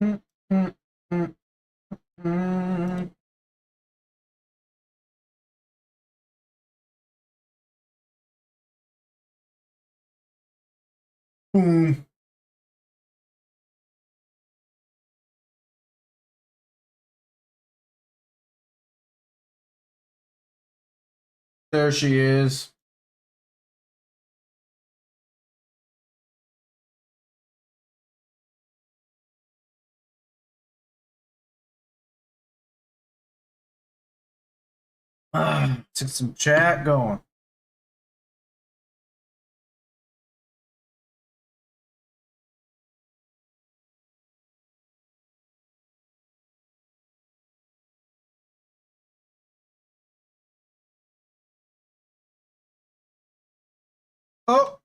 Mm, mm, mm, mm. Boom. There she is. Let's get some chat going. Oh,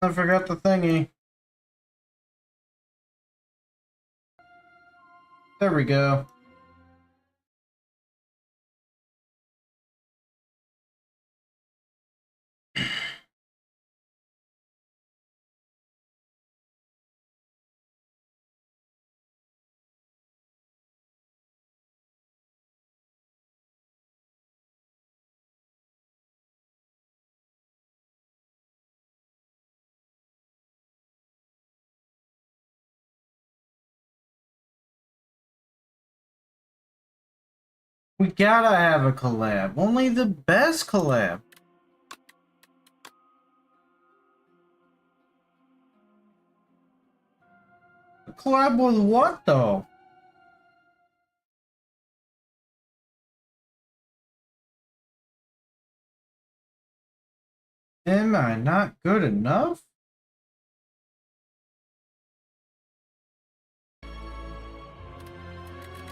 I forgot the thingy. There we go. We gotta have a collab. Only the best collab. A collab with what, though? Am I not good enough?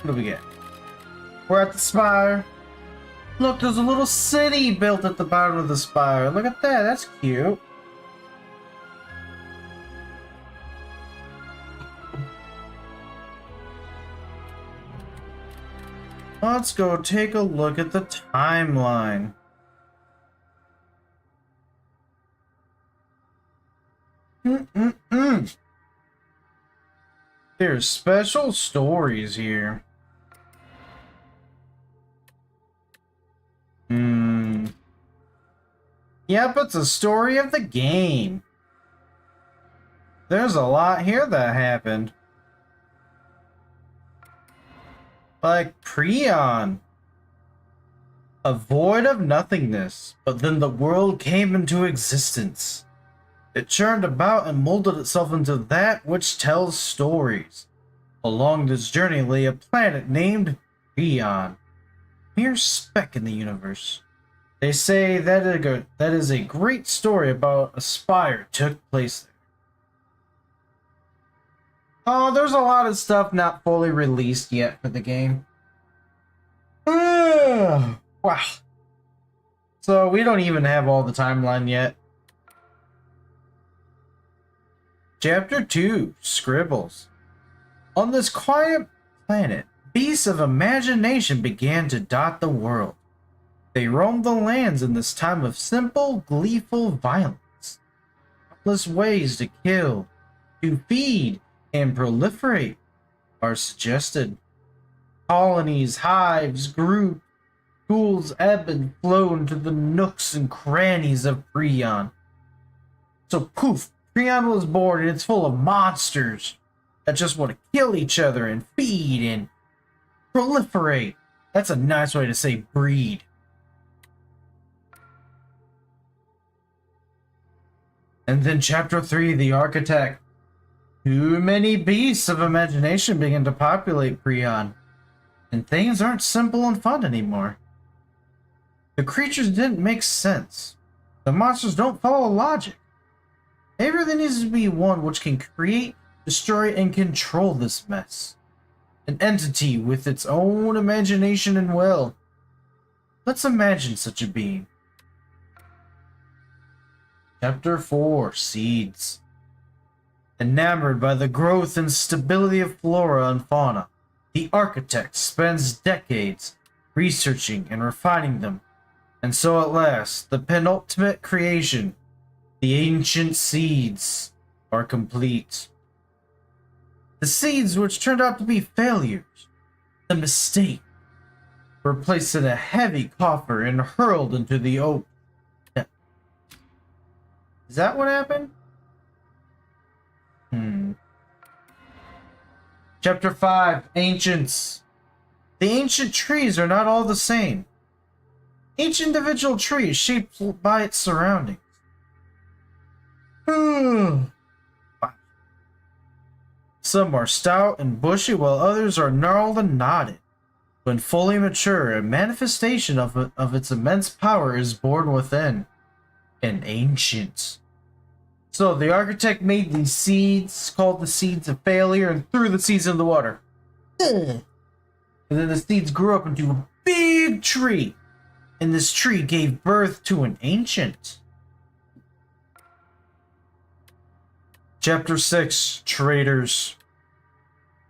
What do we get? We're at the Spire. Look, there's a little city built at the bottom of the Spire. Look at that. That's cute. Let's go take a look at the timeline. There's special stories here. Yep, it's a story of the game. There's a lot here that happened. Like Prion. A void of nothingness, but then the world came into existence. It churned about and molded itself into that which tells stories. Along this journey lay a planet named Prion. Mere speck in the universe. They say that is a great story about a spire took place there. Oh, there's a lot of stuff not fully released yet for the game. Wow. So we don't even have all the timeline yet. Chapter 2, Scribbles. On this quiet planet, beasts of imagination began to dot the world. They roamed the lands in this time of simple, gleeful violence. Countless ways to kill, to feed, and proliferate are suggested. Colonies, hives, groups, schools ebb and flow into the nooks and crannies of Prion. So poof, Prion was born and it's full of monsters that just want to kill each other and feed and proliferate. That's a nice way to say breed. And then chapter 3, The Architect. Too many beasts of imagination begin to populate Prion, and things aren't simple and fun anymore. The creatures didn't make sense. The monsters don't follow logic. Maybe there needs to be one which can create, destroy, and control this mess. An entity with its own imagination and will. Let's imagine such a being. Chapter 4, Seeds. Enamored by the growth and stability of flora and fauna, the architect spends decades researching and refining them. And so at last, the penultimate creation, the ancient seeds, are complete. The seeds, which turned out to be failures, the mistake, were placed in a heavy coffer and hurled into the oak. Is that what happened? Chapter 5, Ancients. The ancient trees are not all the same. Each individual tree is shaped by its surroundings. Some are stout and bushy, while others are gnarled and knotted. When fully mature, a manifestation of its immense power is born within. An ancient. So the architect made these seeds, called the seeds of failure, and threw the seeds in the water. And then the seeds grew up into a big tree. And this tree gave birth to an ancient. Chapter 6, Traitors.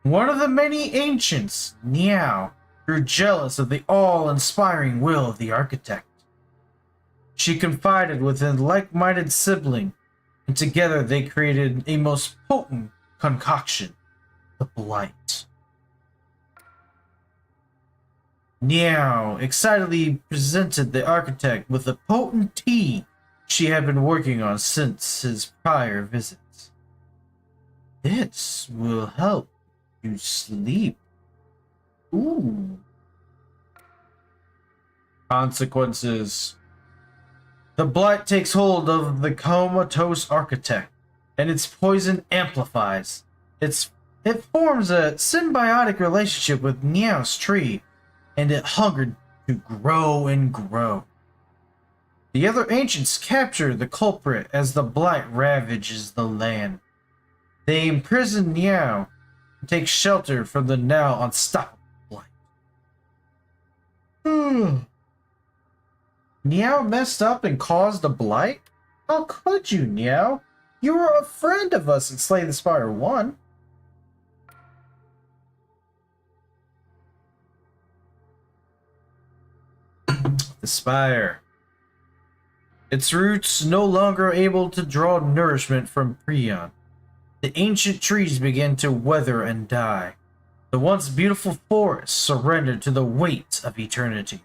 One of the many ancients, Niao, grew jealous of the all-inspiring will of the architect. She confided with a like-minded sibling, and together they created a most potent concoction, the Blight. Niao excitedly presented the architect with a potent tea she had been working on since his prior visits. This will help you sleep. Ooh. Consequences. The blight takes hold of the comatose architect, and its poison amplifies. It forms a symbiotic relationship with Niao's tree, and it hungered to grow and grow. The other ancients capture the culprit as the blight ravages the land. They imprison Niao and take shelter from the now unstoppable blight. Niao messed up and caused a blight? How could you, Niao? You were a friend of us in Slay the Spire 1. The Spire. Its roots no longer able to draw nourishment from Prion. The ancient trees began to wither and die. The once beautiful forest surrendered to the weight of eternity.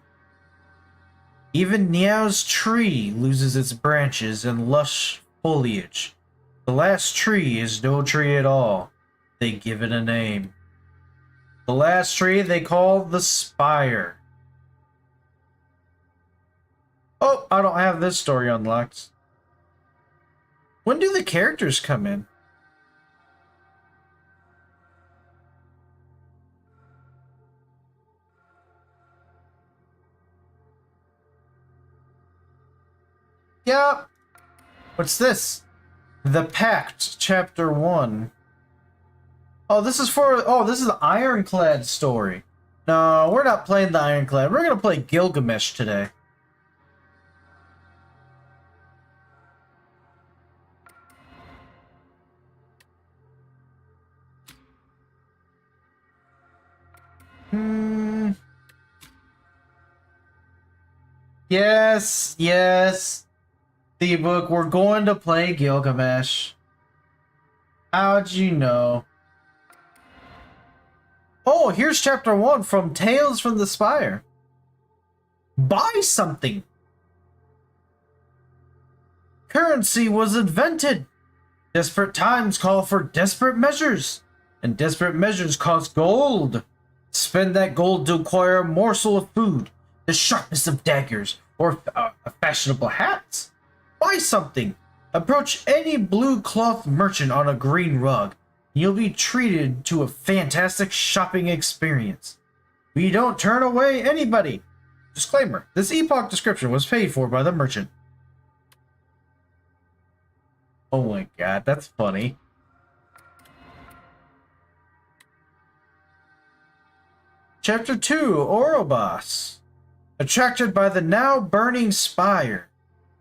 Even Niao's tree loses its branches and lush foliage. The last tree is no tree at all. They give it a name. The last tree they call the Spire. Oh, I don't have this story unlocked. When do the characters come in? Yep. What's this? The Pact, Chapter 1. Oh, this is the Ironclad story. No, we're not playing the Ironclad. We're gonna play Gilgamesh today. Yes. Seabok, we're going to play Gilgamesh. How'd you know? Oh, here's Chapter 1 from Tales from the Spire. Buy something. Currency was invented. Desperate times call for desperate measures, and desperate measures cost gold. Spend that gold to acquire a morsel of food, the sharpness of daggers, or fashionable hats. Buy something. Approach any blue cloth merchant on a green rug. You'll be treated to a fantastic shopping experience. We don't turn away anybody. Disclaimer: this epoch description was paid for by the merchant. Oh my god, that's funny. Chapter 2, Orobas. Attracted by the now burning spire,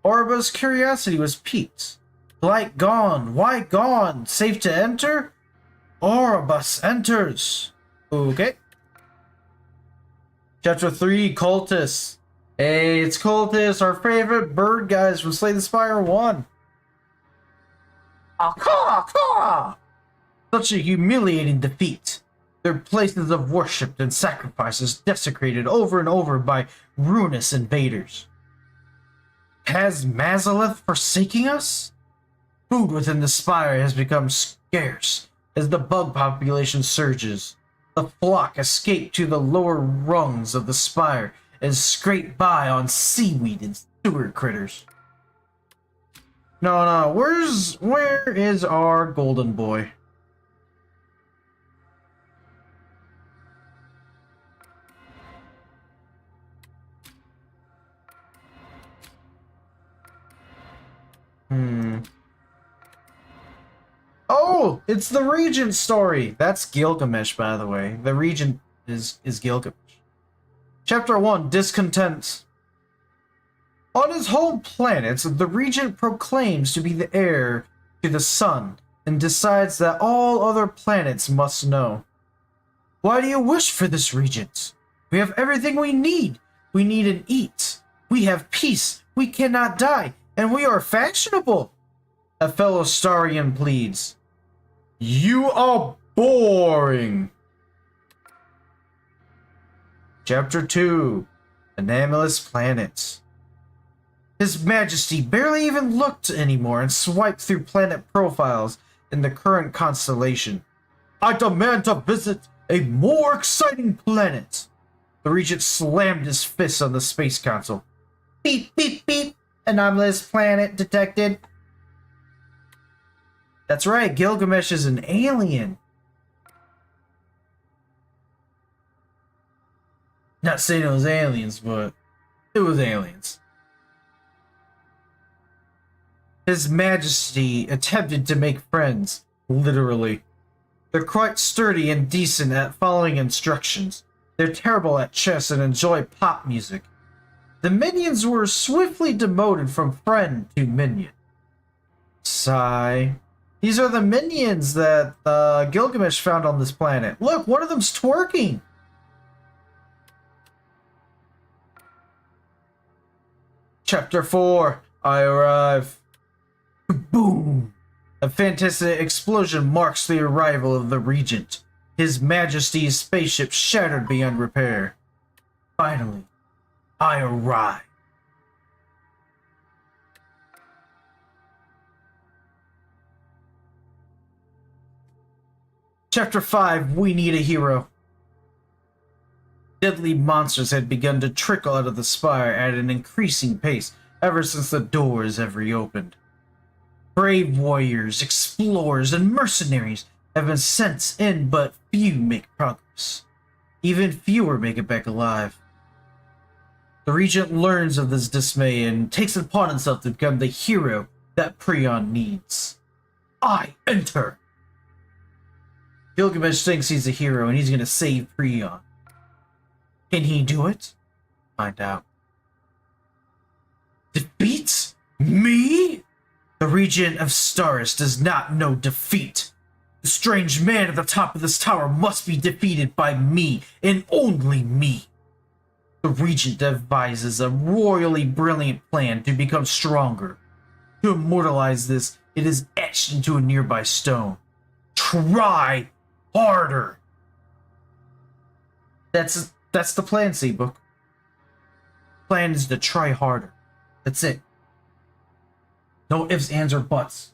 Orobas' curiosity was piqued. Light gone, why gone? Safe to enter? Orobas enters. Okay. Chapter 3, Cultists. Hey, it's Cultists, our favorite bird guys from Slay the Spire 1. Caw, caw! Such a humiliating defeat. Their places of worship and sacrifices desecrated over and over by ruinous invaders. Has Mazaleth forsaking us? Food within the Spire has become scarce as the bug population surges. The flock escape to the lower rungs of the Spire and scrape by on seaweed and sewer critters. No, where is our golden boy? Oh, it's the Regent story. That's Gilgamesh, by the way. The Regent is Gilgamesh. Chapter 1, Discontent. On his home planet, the Regent proclaims to be the heir to the sun and decides that all other planets must know. Why do you wish for this, Regent? We have everything we need. We need and eat. We have peace. We cannot die. And we are fashionable. A fellow Starian pleads. You are boring. Chapter 2, Anomalous Planets. His Majesty barely even looked anymore and swiped through planet profiles in the current constellation. I demand to visit a more exciting planet. The Regent slammed his fist on the space console. Beep, beep, beep. Anomalous planet detected. That's right, Gilgamesh is an alien. Not saying it was aliens, but it was aliens. His Majesty attempted to make friends, literally. They're quite sturdy and decent at following instructions. They're terrible at chess and enjoy pop music. The minions were swiftly demoted from friend to minion. Sigh. These are the minions that Gilgamesh found on this planet. Look, one of them's twerking. Chapter 4, I arrive. Boom! A fantastic explosion marks the arrival of the Regent. His Majesty's spaceship shattered beyond repair. Finally, I arrive. Chapter 5, We Need a Hero. Deadly monsters had begun to trickle out of the Spire at an increasing pace ever since the doors have reopened. Brave warriors, explorers, and mercenaries have been sent in, but few make progress. Even fewer make it back alive. The Regent learns of this dismay and takes it upon himself to become the hero that Prion needs. I enter! Gilgamesh thinks he's a hero and he's gonna save Prion. Can he do it? Find out. Defeat? Me? The Regent of Staris does not know defeat. The strange man at the top of this tower must be defeated by me, and only me. The Regent devises a royally brilliant plan to become stronger. To immortalize this, it is etched into a nearby stone. Try harder. That's the plan, Seabok. Plan is to try harder. That's it. No ifs, ands, or buts.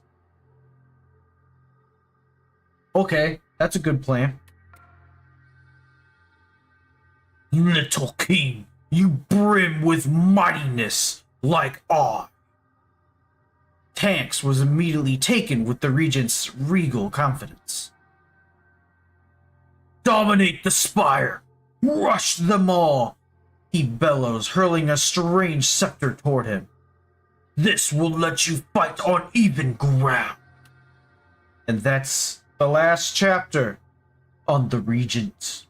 Okay, that's a good plan. Little king, you brim with mightiness like I. Tanks was immediately taken with the Regent's regal confidence. Dominate the Spire! Rush them all! He bellows, hurling a strange scepter toward him. This will let you fight on even ground. And that's the last chapter on the Regent.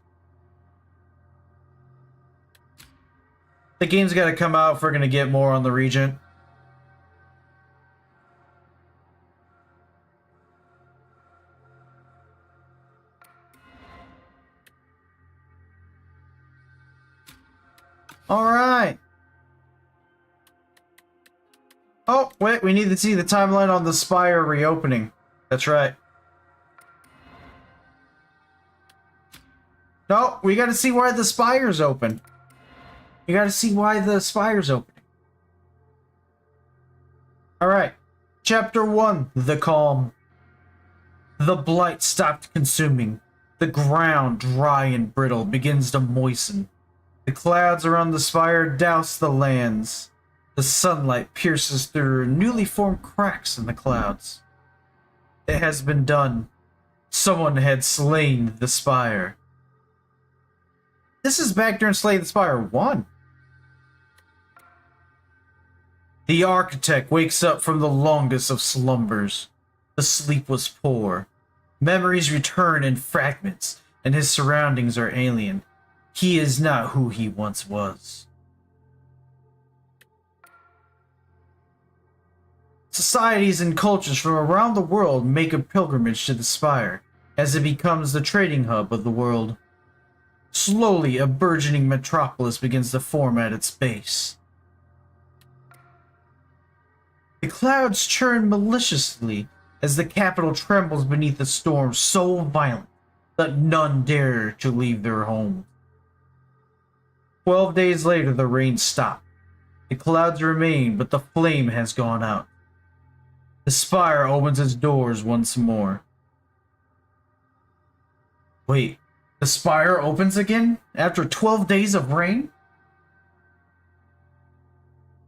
The game's got to come out if we're going to get more on the Regent. All right. Oh, wait, we need to see the timeline on the Spire reopening. That's right. No, we gotta see why the Spire's open. You gotta see why the Spire's opening. Alright. Chapter 1, The Calm. The blight stopped consuming. The ground, dry and brittle, begins to moisten. The clouds around the spire douse the lands. The sunlight pierces through newly formed cracks in the clouds. It has been done. Someone had slain the spire. This is back during Slay the Spire 1. The architect wakes up from the longest of slumbers. The sleep was poor. Memories return in fragments, and his surroundings are alien. He is not who he once was. Societies and cultures from around the world make a pilgrimage to the Spire, as it becomes the trading hub of the world. Slowly, a burgeoning metropolis begins to form at its base. The clouds churn maliciously as the capital trembles beneath a storm so violent that none dare to leave their homes. 12 days later, the rain stopped. The clouds remain, but the flame has gone out. The spire opens its doors once more. Wait, the spire opens again after 12 days of rain?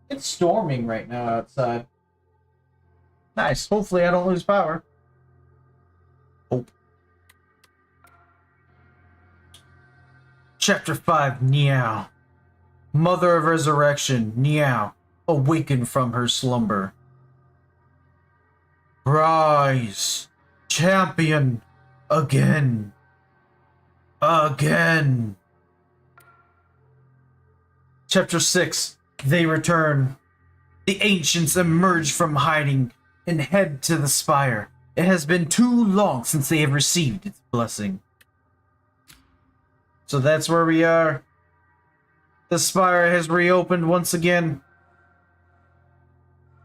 It's storming right now outside. Nice. Hopefully I don't lose power. Oh. Chapter 5, Niao. Mother of Resurrection, Niao, awakened from her slumber. Rise, champion, again. Again. Chapter 6, They Return. The ancients emerge from hiding and head to the spire. It has been too long since they have received its blessing. So that's where we are. The spire has reopened once again.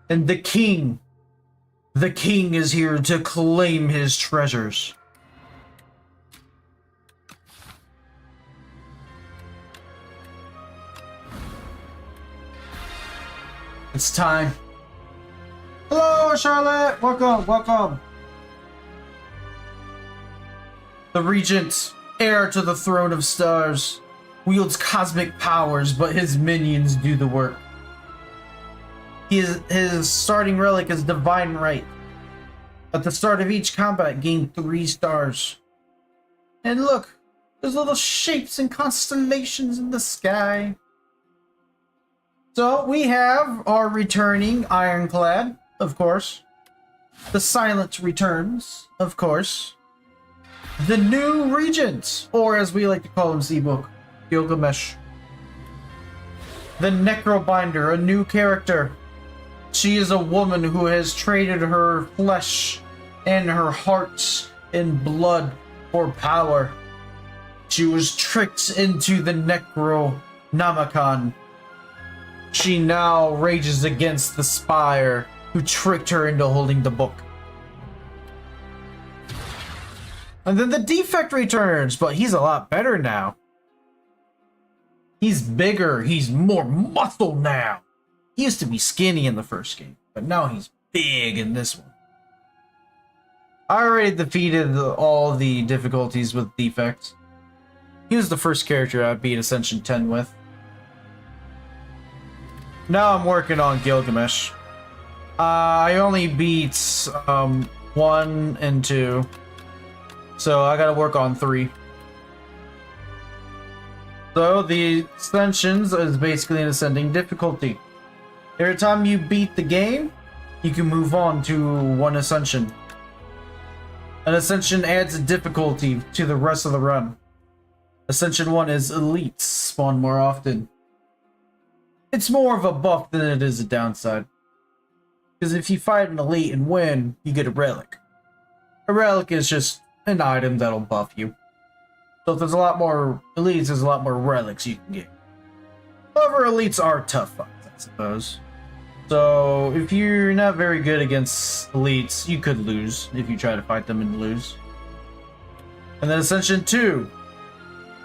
And the king is here to claim his treasures. It's time. Hello, Charlotte! Welcome, welcome! The Regent, heir to the throne of stars, wields cosmic powers, but his minions do the work. His starting relic is Divine Right. At the start of each combat, gain 3 stars. And look, there's little shapes and constellations in the sky. So we have our returning Ironclad, of course. The Silent returns, of course. The new Regent, or as we like to call him, Seabok, Gilgamesh. The Necrobinder, a new character. She is a woman who has traded her flesh and her heart and blood for power. She was tricked into the Necronomicon. She now rages against the Spire, who tricked her into holding the book. And then the Defect returns, but he's a lot better now. He's bigger, he's more muscle now. He used to be skinny in the first game, but now he's big in this one. I already defeated all the difficulties with Defect. He was the first character I beat Ascension 10 with. Now I'm working on Gilgamesh. I only beat 1 and 2. So I gotta work on 3. So the Ascensions is basically an ascending difficulty. Every time you beat the game, you can move on to 1 Ascension. An Ascension adds a difficulty to the rest of the run. Ascension 1 is Elites spawn more often. It's more of a buff than it is a downside. Because if you fight an Elite and win, you get a Relic. A Relic is just an item that'll buff you. So if there's a lot more Elites, there's a lot more Relics you can get. However, Elites are tough fights, I suppose. So if you're not very good against elites, you could lose if you try to fight them and lose. And then Ascension 2.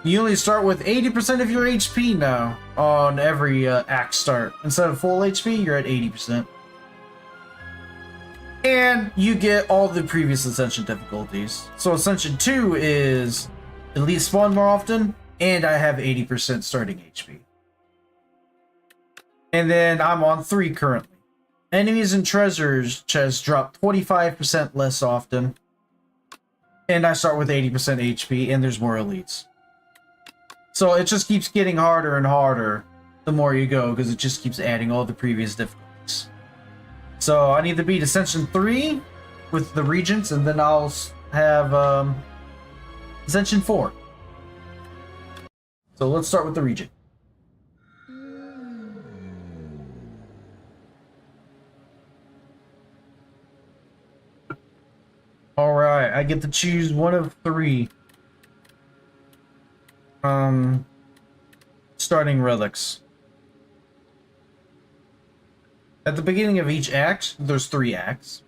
You only start with 80% of your HP now on every act start. Instead of full HP, you're at 80%. And you get all the previous Ascension difficulties. So Ascension 2 is elite spawn more often, and I have 80% starting HP. And then I'm on 3 currently. Enemies and treasures chests drop 25% less often. And I start with 80% HP, and there's more elites. So it just keeps getting harder and harder the more you go, because it just keeps adding all the previous difficulties. So I need to beat Ascension 3 with the Regents, and then I'll have Ascension 4. So let's start with the Regent. Alright, I get to choose one of 3. Starting relics. At the beginning of each act, there's 3 acts.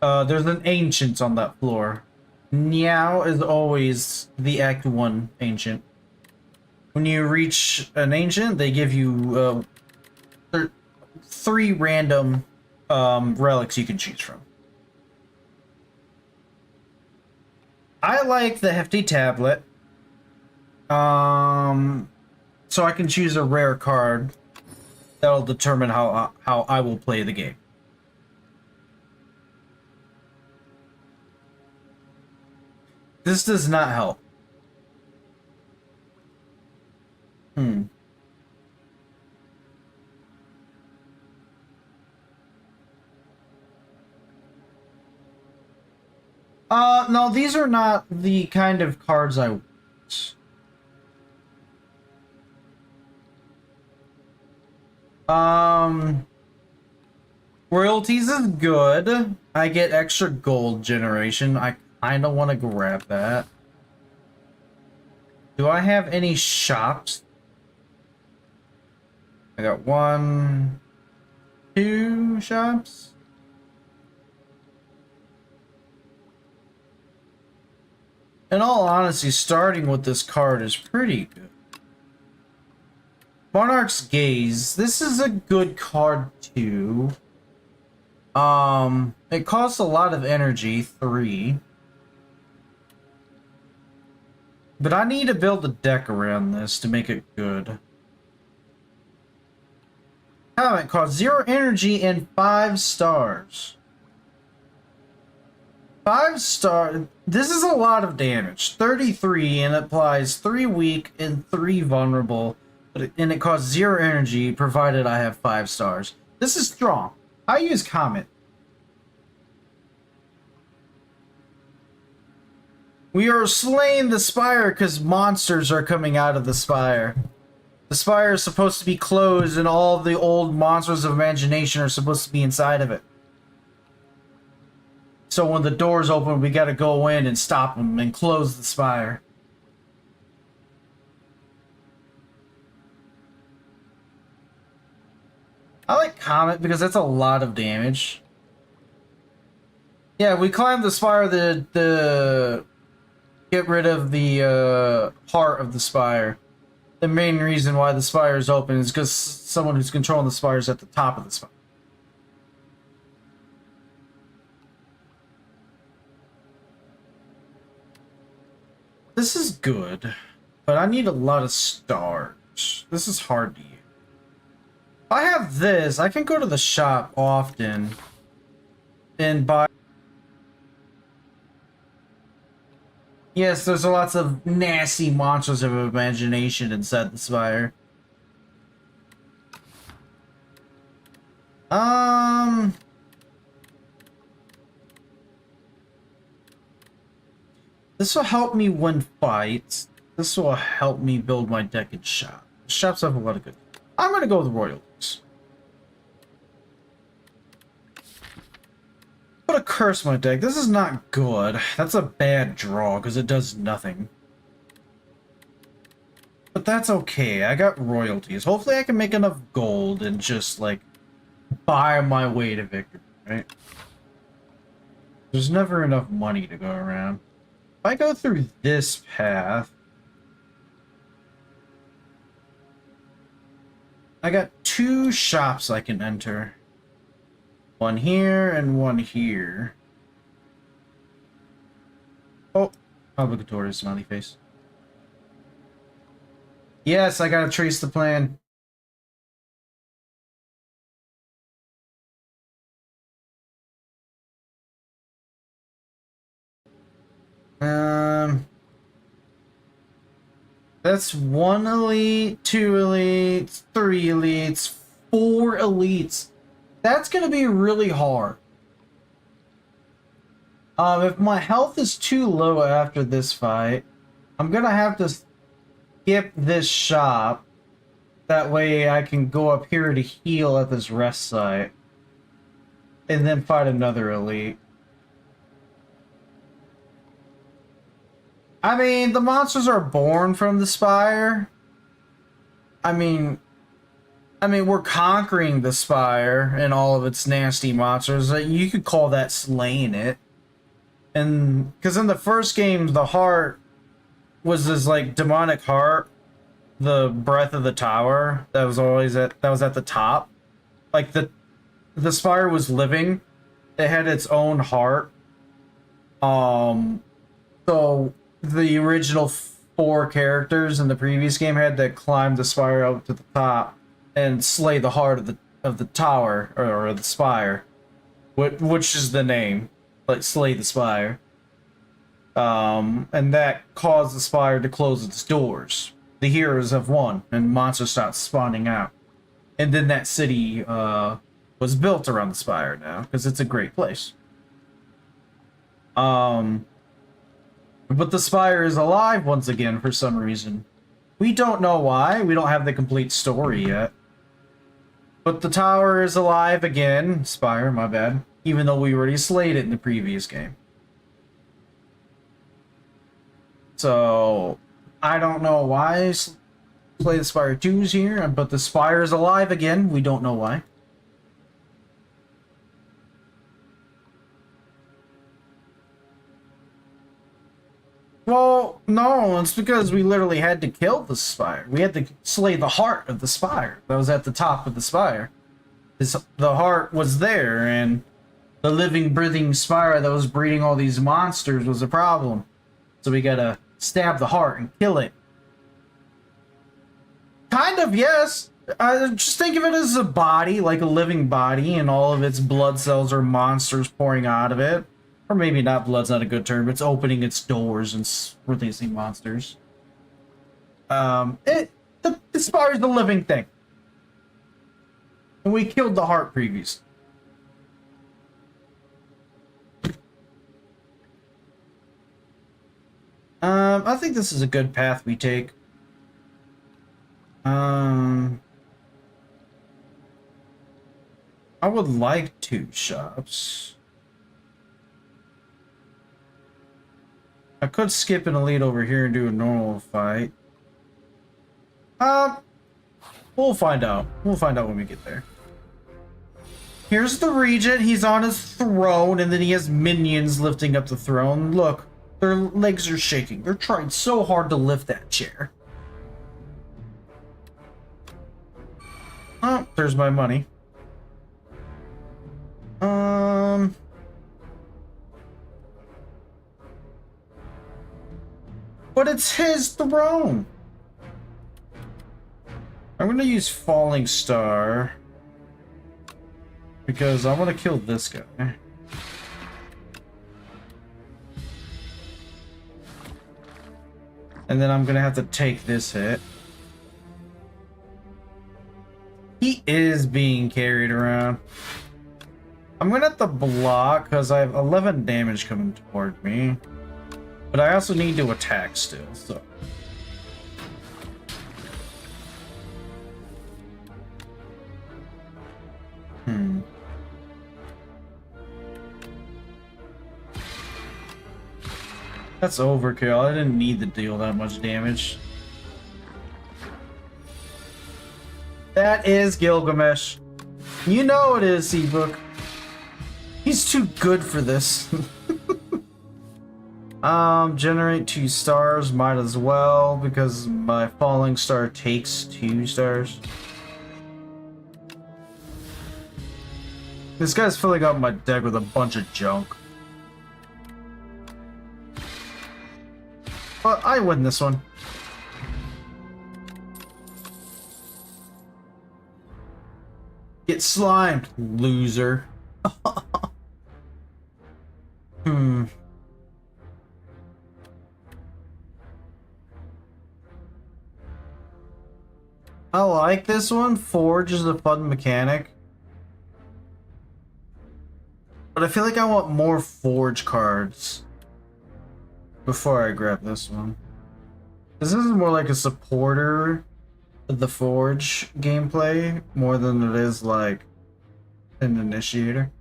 There's an ancient on that floor. Niao is always the Act 1 ancient. When you reach an ancient, they give you 3 random relics you can choose from. I like the Hefty Tablet. So I can choose a rare card that'll determine how I will play the game. This does not help. No, these are not the kind of cards I want. Royalties is good. I get extra gold generation. I kinda want to grab that. Do I have any shops? I got 1, 2 shops. In all honesty, starting with this card is pretty good. Monarch's Gaze. This is a good card too. It costs a lot of energy, 3. But I need to build a deck around this to make it good. It costs 0 energy and 5 stars. 5 star. This is a lot of damage. 33, and it applies 3 weak and 3 vulnerable. And it costs 0 energy, provided I have 5 stars. This is strong. I use Comet. We are slaying the Spire because monsters are coming out of the Spire. The Spire is supposed to be closed, and all the old monsters of imagination are supposed to be inside of it. So when the doors open, we gotta go in and stop them and close the Spire. I like Comet because that's a lot of damage. Yeah, we climbed the Spire to get rid of the heart of the Spire. The main reason why the Spire is open is because someone who's controlling the Spire is at the top of the Spire. This is good, but I need a lot of stars. This is hard to use. If I have this, I can go to the shop often and buy. Yes, there's lots of nasty monsters of imagination inside the Spire. This will help me win fights. This will help me build my deck in shop. Shops have a lot of good. I'm gonna go with royalties. Put a curse in my deck. This is not good. That's a bad draw because it does nothing. But that's okay. I got royalties. Hopefully I can make enough gold and just like buy my way to victory, right? There's never enough money to go around. If I go through this path, I got 2 shops I can enter. One here and one here. Oh, obligatory smiley face. Yes, I gotta trace the plan. That's 1 elite, 2 elites, 3 elites, 4 elites. That's gonna be really hard. If my health is too low after this fight, I'm gonna have to skip this shop. That way I can go up here to heal at this rest site. And then fight another elite. I mean, the monsters are born from the Spire. I mean, we're conquering the Spire and all of its nasty monsters. You could call that slaying it. And because in the first game, the heart was this like demonic heart, the breath of the tower that was at the top. Like the Spire was living. It had its own heart. So the original 4 characters in the previous game had to climb the Spire up to the top and slay the heart of the tower or the Spire, which is the name, like slay the Spire. And that caused the Spire to close its doors. The heroes have won, and monsters stopped spawning out. And then that city was built around the Spire now because it's a great place. But the Spire is alive once again for some reason. We don't know why. We don't have the complete story yet. But the tower is alive again. Spire, my bad. Even though we already slayed it in the previous game. So, I don't know why Slay the Spire 2's here, but the Spire is alive again. We don't know why. Well, no, it's because we literally had to kill the Spire. We had to slay the heart of the Spire that was at the top of the Spire. The heart was there, and the living, breathing Spire that was breeding all these monsters was a problem. So we gotta stab the heart and kill it. Kind of, yes. Just think of it as a body, like a living body, and all of its blood cells are monsters pouring out of it. Or maybe not, blood's not a good term, it's opening its doors and releasing monsters. The Spire's the living thing. And we killed the heart previously. I think this is a good path we take. I would like 2 shops. I could skip an elite over here and do a normal fight. We'll find out. We'll find out when we get there. Here's the regent. He's on his throne, and then he has minions lifting up the throne. Look, their legs are shaking. They're trying so hard to lift that chair. Oh, there's my money. But it's his throne. I'm gonna use Falling Star because I want to kill this guy. And then I'm gonna have to take this hit. He is being carried around. I'm gonna have to block because I have 11 damage coming toward me. But I also need to attack still, so. That's overkill. I didn't need to deal that much damage. That is Gilgamesh. You know it is, Seabok. He's too good for this. Generate 2 stars, might as well, because my falling star takes 2 stars. This guy's filling up my deck with a bunch of junk. But I win this one. Get slimed, loser. I like this one. Forge is a fun mechanic. But I feel like I want more Forge cards before I grab this one. This is more like a supporter of the Forge gameplay more than it is like an initiator.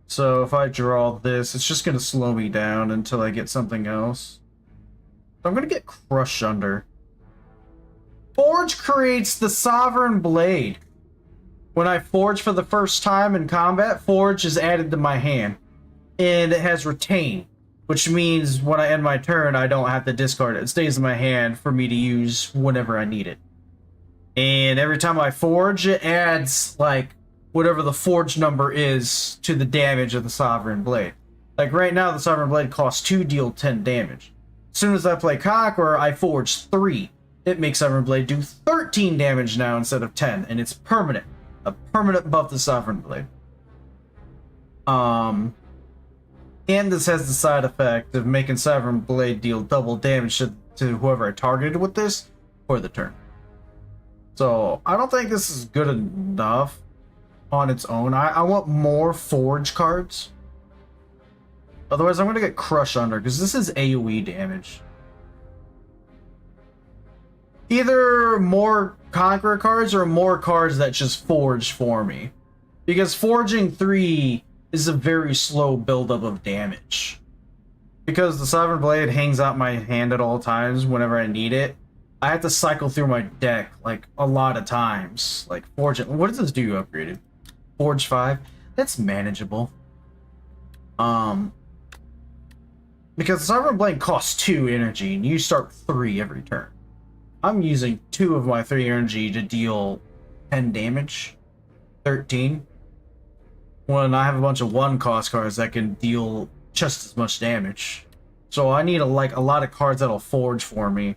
So if I draw this, it's just going to slow me down until I get something else. So I'm going to get Crush Under. Forge creates the Sovereign Blade. When I forge for the first time in combat, Forge is added to my hand. And it has Retain, which means when I end my turn, I don't have to discard it. It stays in my hand for me to use whenever I need it. And every time I forge, it adds, like, whatever the forge number is to the damage of the Sovereign Blade. Like, right now, the Sovereign Blade costs 2, deal 10 damage. As soon as I play Conqueror, I forge 3. It makes Sovereign Blade do 13 damage now instead of 10, and it's permanent. A permanent buff to Sovereign Blade. And this has the side effect of making Sovereign Blade deal double damage to whoever I targeted with this for the turn. So, I don't think this is good enough on its own. I want more Forge cards. Otherwise, I'm going to get Crush Under, because this is AoE damage. Either more Conqueror cards or more cards that just forge for me. Because forging 3 is a very slow buildup of damage. Because the Sovereign Blade hangs out my hand at all times whenever I need it, I have to cycle through my deck like a lot of times. Like forging. What does this do upgraded? Forge 5? That's manageable. Because the Sovereign Blade costs 2 energy and you start 3 every turn. I'm using 2 of my 3 energy to deal 10 damage. 13. When I have a bunch of 1 cost cards that can deal just as much damage. So I need a lot of cards that'll forge for me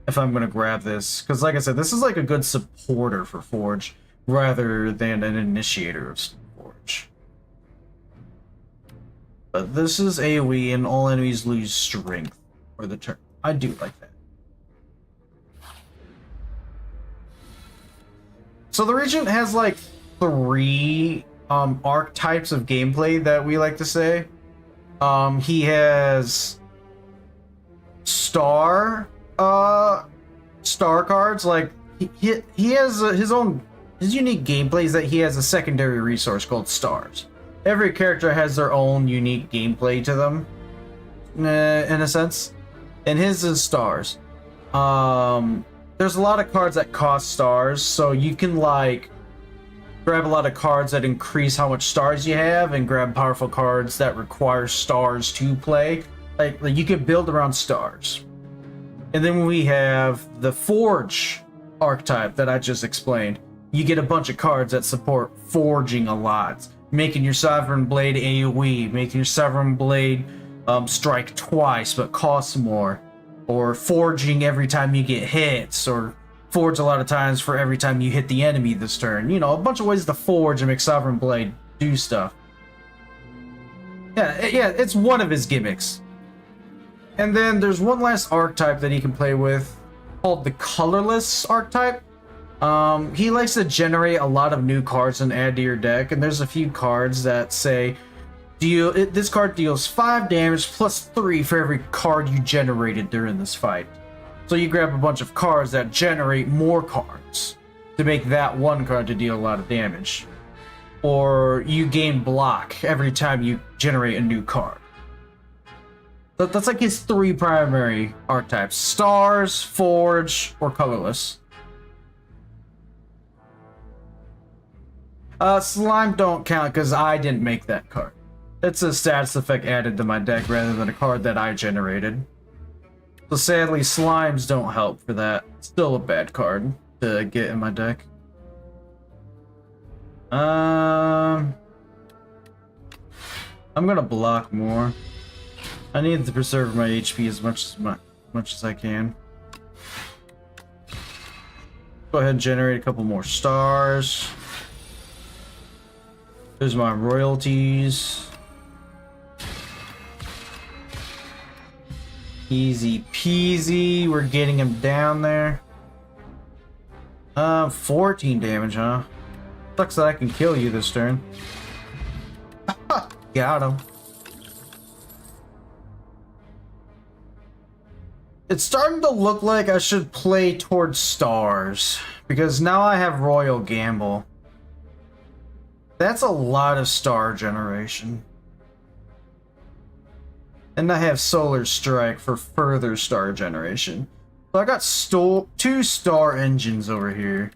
if I'm gonna grab this. Because like I said, this is like a good supporter for Forge rather than an initiator of Forge. But this is AoE and all enemies lose strength for the turn. I do like that. So the Regent has like 3 archetypes of gameplay that we like to say. He has star cards. Like he has his unique gameplay is that he has a secondary resource called stars. Every character has their own unique gameplay to them, in a sense, and his is stars. There's a lot of cards that cost stars, so you can like grab a lot of cards that increase how much stars you have and grab powerful cards that require stars to play. Like you can build around stars. And then we have the Forge archetype that I just explained. You get a bunch of cards that support forging a lot, making your Sovereign Blade AoE, making your Sovereign Blade strike twice but costs more. Or forging every time you get hits, or forge a lot of times for every time you hit the enemy this turn. You know, a bunch of ways to forge and make Sovereign Blade do stuff. Yeah, it's one of his gimmicks. And then there's one last archetype that he can play with, called the Colorless archetype. He likes to generate a lot of new cards and add to your deck, and there's a few cards that say, this card deals 5 damage plus 3 for every card you generated during this fight. So you grab a bunch of cards that generate more cards to make that one card to deal a lot of damage. Or you gain block every time you generate a new card. That's like his 3 primary archetypes: stars, forge, or colorless. Slime don't count because I didn't make that card. It's a status effect added to my deck rather than a card that I generated. So sadly, slimes don't help for that. Still a bad card to get in my deck. I'm gonna block more. I need to preserve my HP as much as I can. Go ahead and generate a couple more stars. There's my royalties. Easy peasy. We're getting him down there. 14 damage, huh? Sucks that I can kill you this turn. Got him. It's starting to look like I should play towards stars, because now I have Royal Gamble. That's a lot of star generation. And I have Solar Strike for further star generation. So I got 2 star engines over here.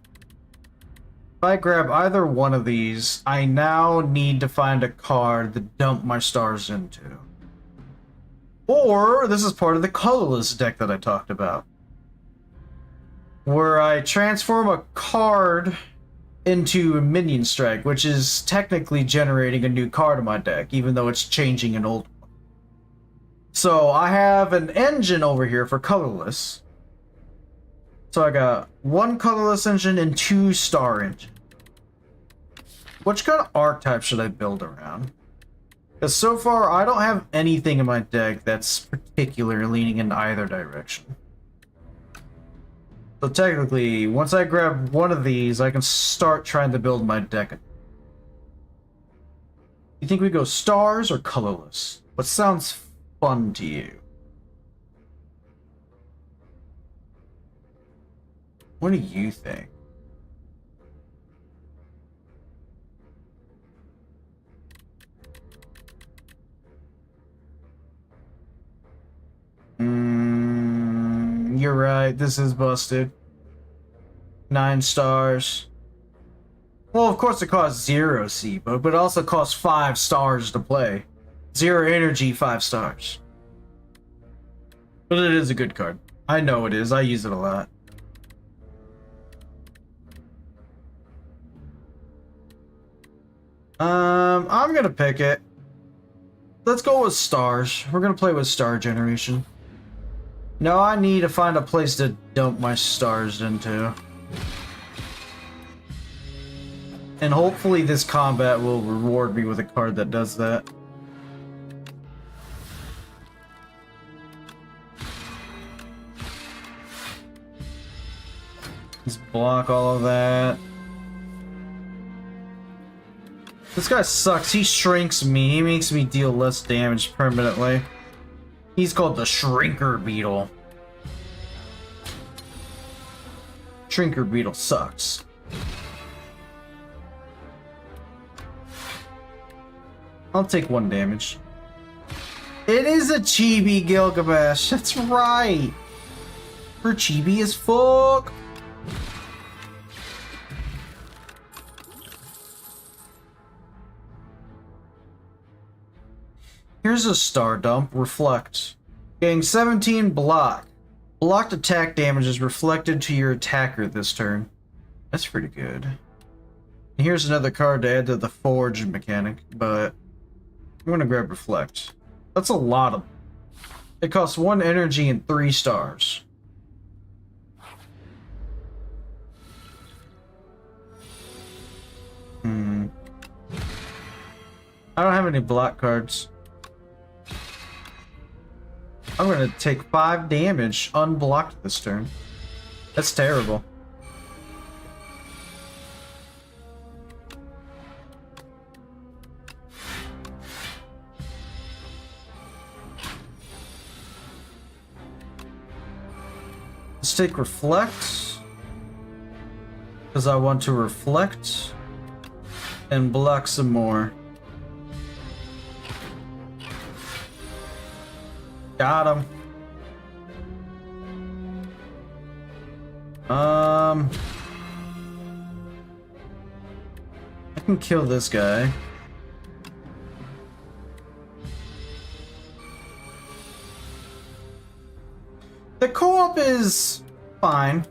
If I grab either one of these, I now need to find a card to dump my stars into. Or, this is part of the colorless deck that I talked about, where I transform a card into a minion strike, which is technically generating a new card in my deck, even though it's changing an old one. So I have an engine over here for colorless. So I got 1 colorless engine and 2 star engine. Which kind of archetype should I build around? Because so far, I don't have anything in my deck that's particularly leaning in either direction. So technically, once I grab one of these, I can start trying to build my deck. You think we go stars or colorless? What sounds fun to you? What do you think? You're right, this is busted. 9 stars. Well, of course it costs 0 Seabok, but it also costs 5 stars to play. 0 energy, 5 stars. But it is a good card. I know it is, I use it a lot. I'm gonna pick it. Let's go with stars. We're gonna play with star generation. No, I need to find a place to dump my stars into. And hopefully this combat will reward me with a card that does that. Let's block all of that. This guy sucks. He shrinks me. He makes me deal less damage permanently. He's called the Shrinker Beetle. Shrinker Beetle sucks. I'll take 1 damage. It is a Chibi Gilgamesh. That's right. Her Chibi as fuck. Here's a star dump. Reflect. Getting 17 block. Blocked attack damage is reflected to your attacker this turn. That's pretty good. And here's another card to add to the forge mechanic, but I'm gonna grab reflect. That's a lot of... It costs 1 energy and 3 stars. I don't have any block cards. I'm gonna take 5 damage unblocked this turn. That's terrible. Let's take reflect, because I want to reflect and block some more. Got him. I can kill this guy. The co-op is fine.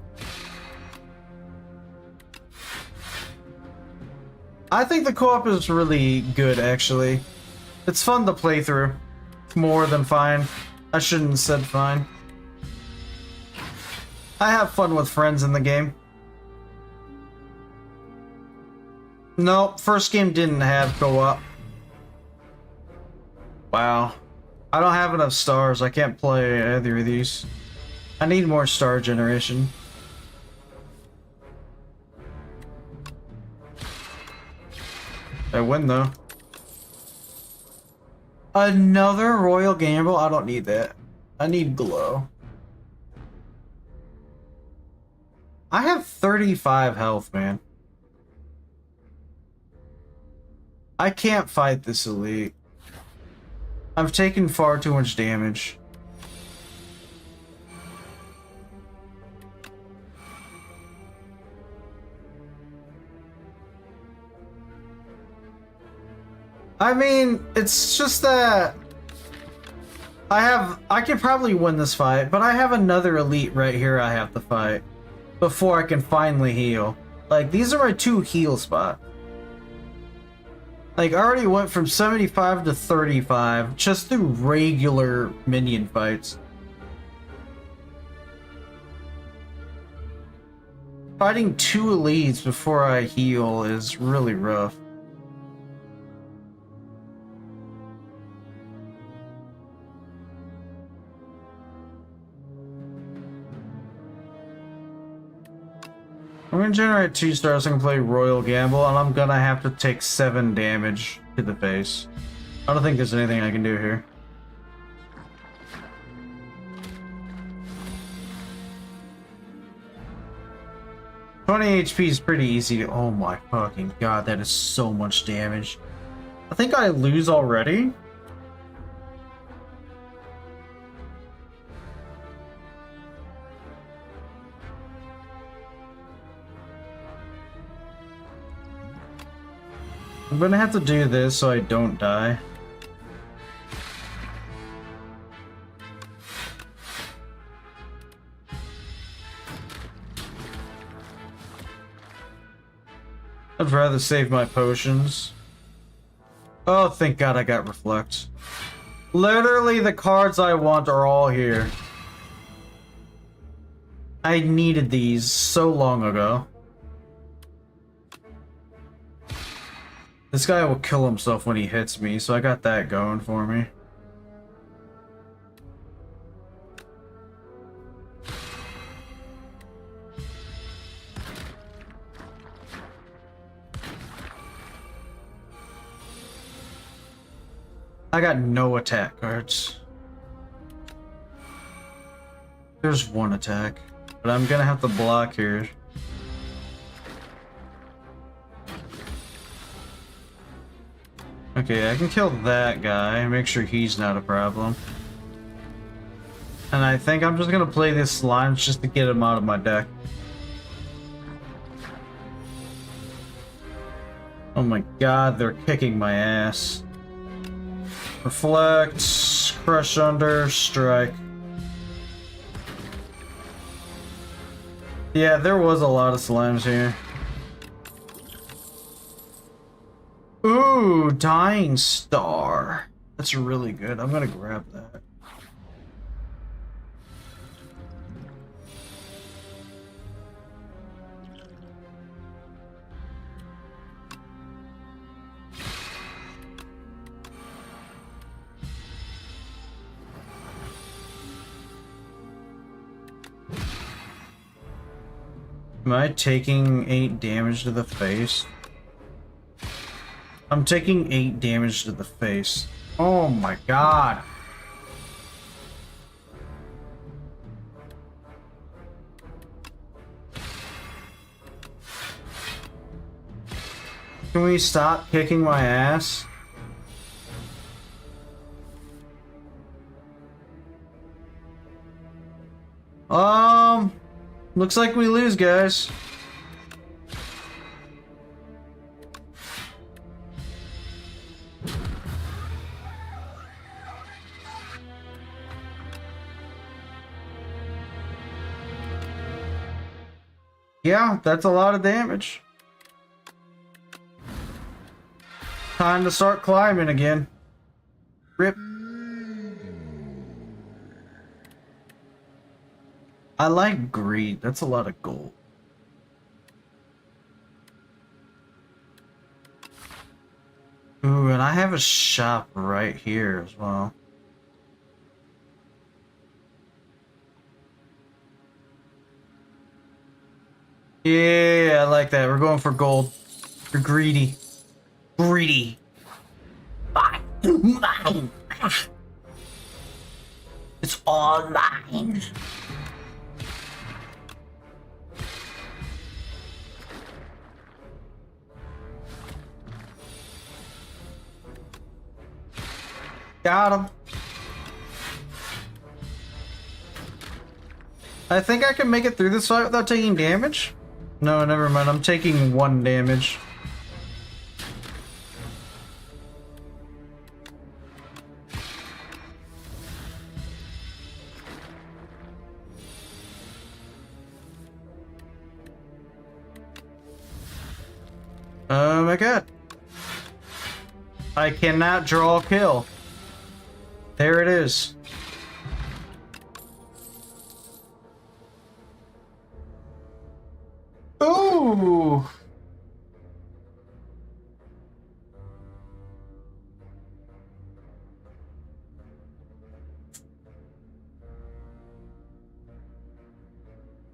I think the co-op is really good, actually. It's fun to play through. More than fine. I shouldn't have said fine. I have fun with friends in the game. Nope, first game didn't have co-op. Wow. I don't have enough stars. I can't play either of these. I need more star generation. I win though. Another Royal Gamble? I don't need that. I need glow. I have 35 health, man. I can't fight this elite. I've taken far too much damage. I mean, it's just that I can probably win this fight, but I have another elite right here I have to fight before I can finally heal. Like, these are my 2 heal spots. Like, I already went from 75 to 35 just through regular minion fights. Fighting 2 elites before I heal is really rough. I'm gonna generate 2 stars. I can play Royal Gamble, and I'm gonna have to take 7 damage to the face. I don't think there's anything I can do here. $20 HP is pretty easy to— oh my fucking god, that is so much damage. I think I lose already. I'm gonna have to do this so I don't die. I'd rather save my potions. Oh, thank god I got Reflect. Literally, the cards I want are all here. I needed these so long ago. This guy will kill himself when he hits me, so I got that going for me. I got no attack cards. There's 1 attack, but I'm gonna have to block here. Okay, I can kill that guy and make sure he's not a problem. And I think I'm just gonna play this slime just to get him out of my deck. Oh my god, they're kicking my ass. Reflect, Crush Under, Strike. Yeah, there was a lot of slimes here. Ooh, Dying Star. That's really good. I'm gonna grab that. Am I taking 8 damage to the face? I'm taking 8 damage to the face. Oh my god. Can we stop kicking my ass? Looks like we lose, guys. Yeah, that's a lot of damage. Time to start climbing again. Rip. I like greed. That's a lot of gold. Ooh, and I have a shop right here as well. Yeah, I like that. We're going for gold. You're greedy. Greedy. Mine. It's all mine. Got him. I think I can make it through this fight without taking damage. No, never mind. I'm taking 1 damage. Oh my god. I cannot draw a kill. There it is. Ooh.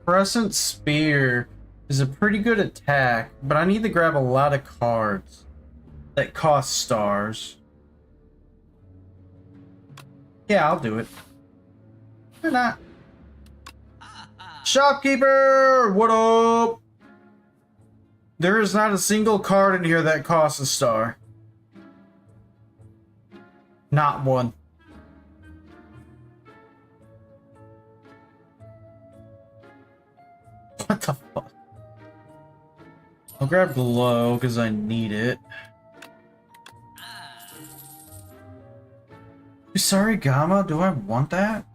Crescent Spear is a pretty good attack, but I need to grab a lot of cards that cost stars. Yeah, I'll do it. Why not? Shopkeeper! What up? There is not a single card in here that costs a star. Not one. What the fuck? I'll grab glow because I need it. Sorry, Gamma, do I want that?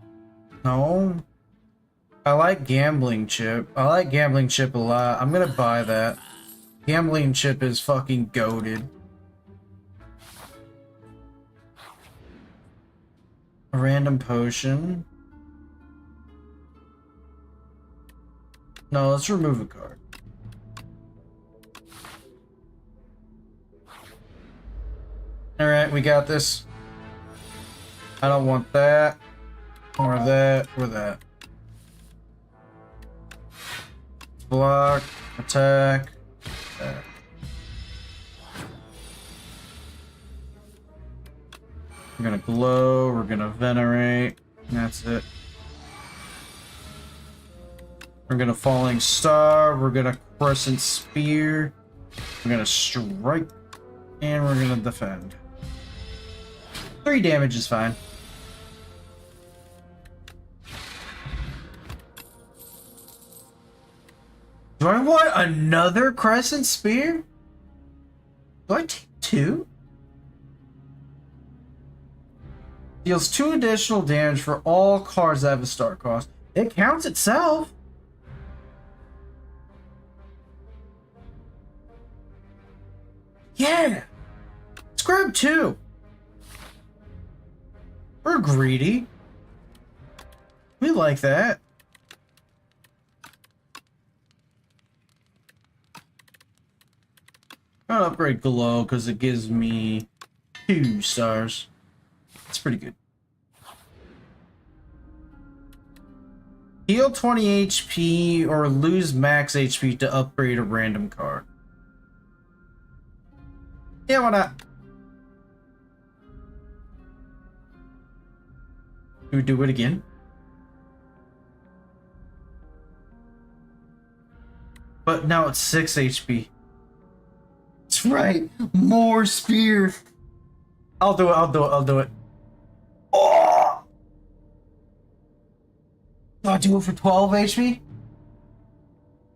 No. I like gambling chip. I like gambling chip a lot. I'm gonna buy that. Gambling chip is fucking goated. A random potion. No, let's remove a card. Alright, we got this. I don't want that. Or that. Or that. Block. Attack. Attack. We're gonna glow. We're gonna venerate. And that's it. We're gonna falling star. We're gonna crescent spear. We're gonna strike. And we're gonna defend. 3 damage is fine. Do I want another crescent spear? Do I take 2? Deals 2 additional damage for all cards that have a star cost. It counts itself. Yeah. Let's grab 2. We're greedy. We like that. I'll upgrade glow because it gives me 2 stars. It's pretty good. Heal 20 HP or lose max HP to upgrade a random card. Yeah, why not? Do we do it again? But now it's 6 HP. That's right. More spear. I'll do it. I'll do it. I'll do it. Oh! Do I do it for 12 HP?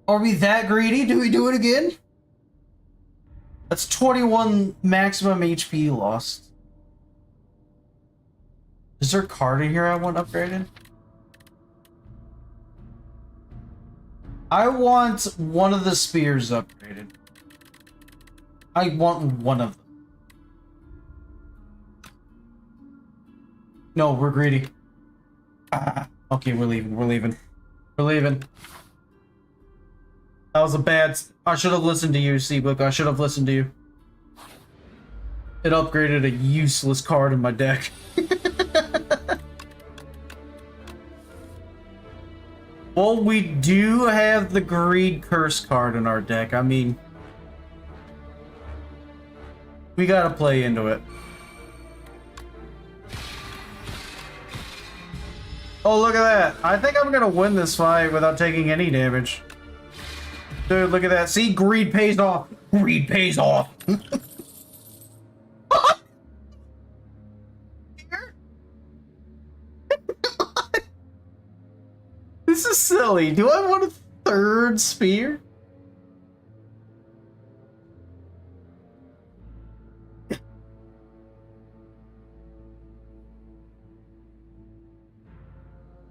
Are we that greedy? Do we do it again? That's 21 maximum HP lost. Is there a card in here I want upgraded? I want one of the spears upgraded. I want one of them. No, we're greedy. Okay, we're leaving. We're leaving. We're leaving. That was a bad... I should have listened to you, Seabok. I should have listened to you. It upgraded a useless card in my deck. Well, we do have the Greed Curse card in our deck. I mean... we gotta play into it. Oh, look at that. I think I'm gonna win this fight without taking any damage. Dude, look at that. See? Greed pays off. Greed pays off. This is silly. Do I want a third spear?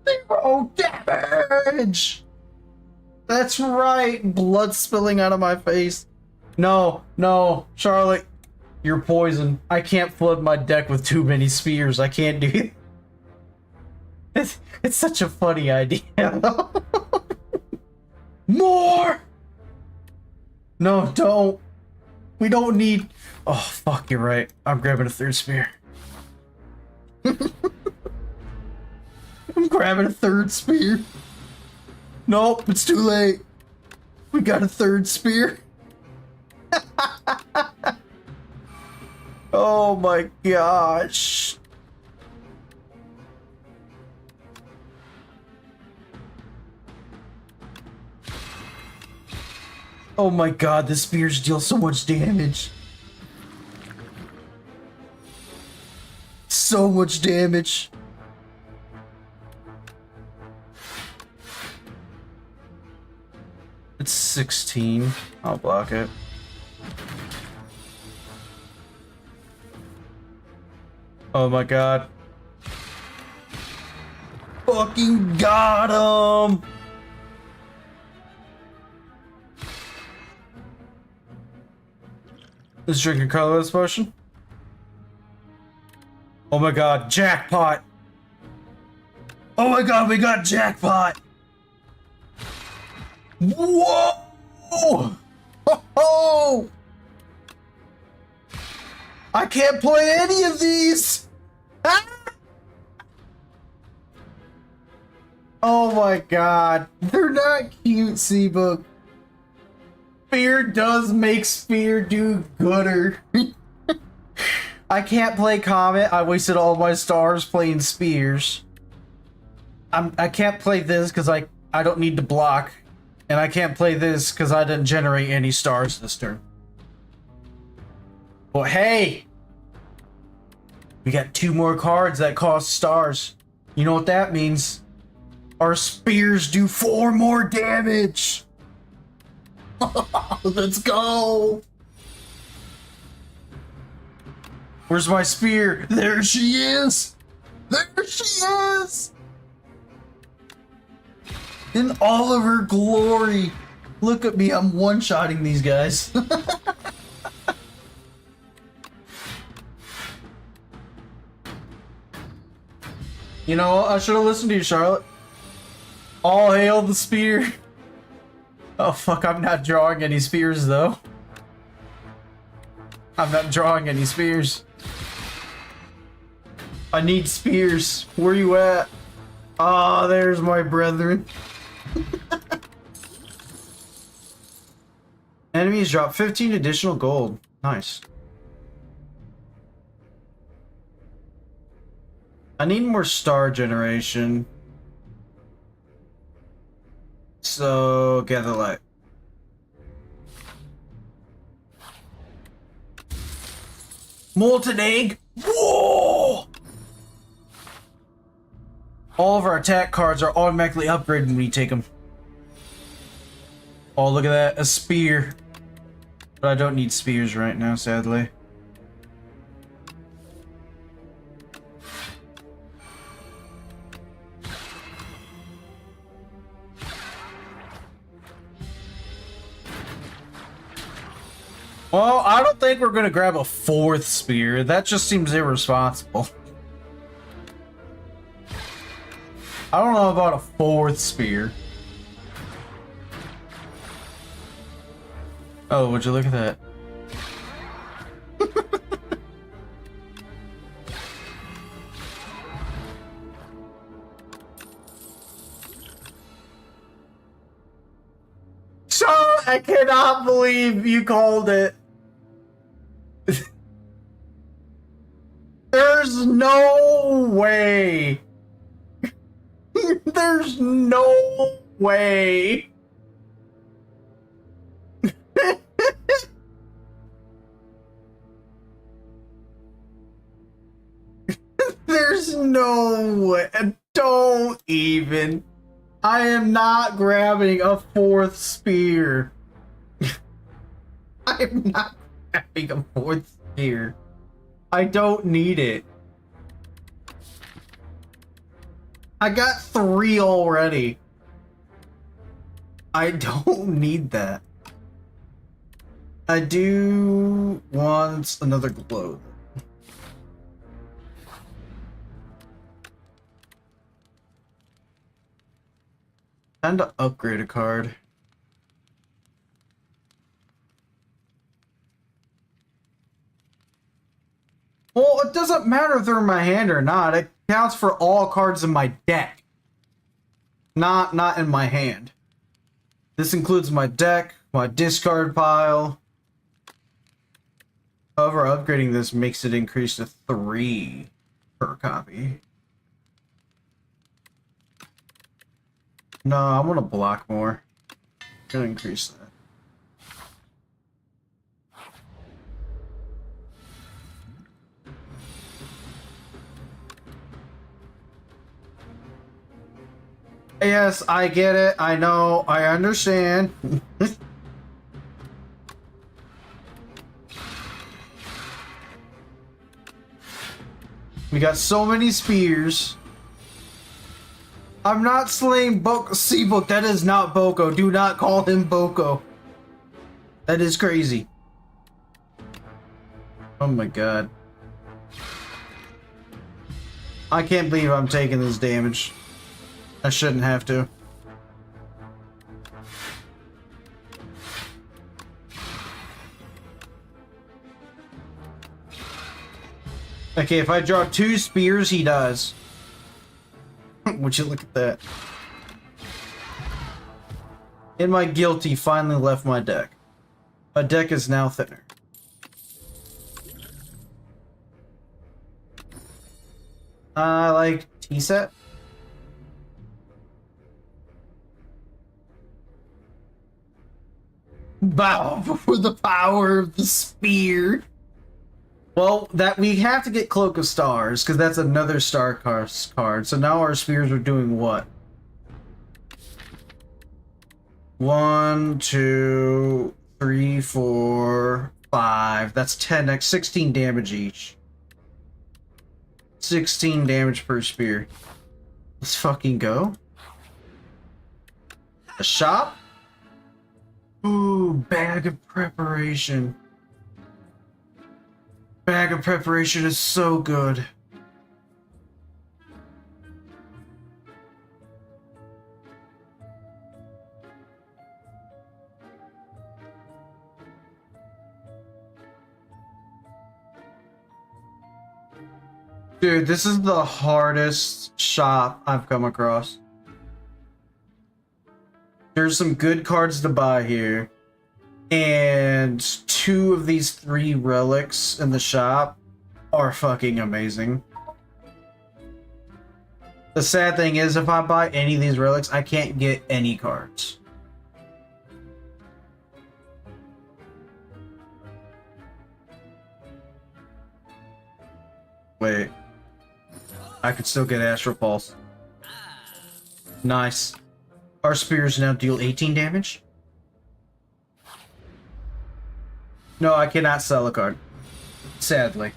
Zero damage! That's right. Blood spilling out of my face. No, no, Charlotte. You're poison. I can't flood my deck with too many spears. I can't do it. It's such a funny idea. More! No, don't. We don't need... Oh, fuck, you're right. I'm grabbing a third spear. I'm grabbing a third spear. Nope, it's too late. We got a third spear. Oh my gosh. Oh my god, the spears deal so much damage. So much damage. It's 16. I'll block it. Oh my god. Fucking got him! Let's drink a colorless potion. Oh my god, jackpot! Oh my god, we got jackpot! Whoa! Oh! I can't play any of these! Ah! Oh my god, they're not cute, Seabok. Spear does make Spear do gooder. I can't play Comet. I wasted all my stars playing Spears. I can't play this because I don't need to block. And I can't play this because I didn't generate any stars this turn. But hey! We got 2 more cards that cost stars. You know what that means? Our Spears do 4 more damage! Let's go! Where's my spear? There she is! There she is! In all of her glory! Look at me, I'm one-shotting these guys. You know, I should have listened to you, Charlotte. All hail the spear. Oh fuck, I'm not drawing any spears though. I'm not drawing any spears. I need spears. Where you at? Ah, there's my brethren. Enemies drop 15 additional gold. Nice. I need more star generation. So, gather light. Molten egg? Whoa! All of our attack cards are automatically upgraded when we take them. Oh, look at that. A spear. But I don't need spears right now, sadly. Well, I don't think we're gonna grab a fourth spear. That just seems irresponsible. I don't know about a fourth spear. Oh, would you look at that? So, I cannot believe you called it. There's no way. There's no way. There's no way. Don't even. I am not grabbing a fourth spear. I am not grabbing a fourth spear. I don't need it. I got 3 already. I don't need that. I do want another glow. Time to upgrade a card. Well, it doesn't matter if they're in my hand or not. It counts for all cards in my deck. Not in my hand. This includes my deck, my discard pile. However, upgrading this makes it increase to 3 per copy. No, I want to block more. I'm gonna increase that. Yes, I get it. I know. I understand. We got so many spears. I'm not slaying Seabok. That is not Boko. Do not call him Boko. That is crazy. Oh my god. I can't believe I'm taking this damage. I shouldn't have to. Okay, if I draw 2 spears, he does. Would you look at that? And my guilty finally left my deck. My deck is now thinner. I like T-set. Bow for the power of the spear. Well, that we have to get Cloak of Stars, because that's another star card. So now our spears are doing what? 1, 2, 3, 4, 5. That's 10x, 16 damage each. 16 damage per spear. Let's fucking go. A shop? Ooh, bag of preparation. Bag of preparation is so good. Dude, this is the hardest shop I've come across. There's some good cards to buy here. And 2 of these 3 relics in the shop are fucking amazing. The sad thing is, if I buy any of these relics, I can't get any cards. Wait. I could still get Astral Pulse. Nice. Our spears now deal 18 damage? No, I cannot sell a card. Sadly.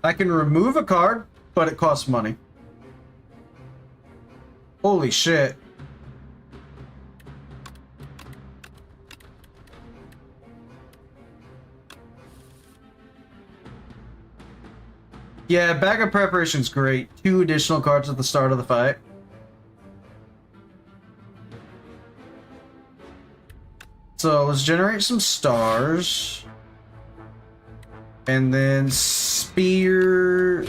I can remove a card, but it costs money. Holy shit. Yeah, backup preparation is great. 2 additional cards at the start of the fight. So let's generate some stars. And then spear.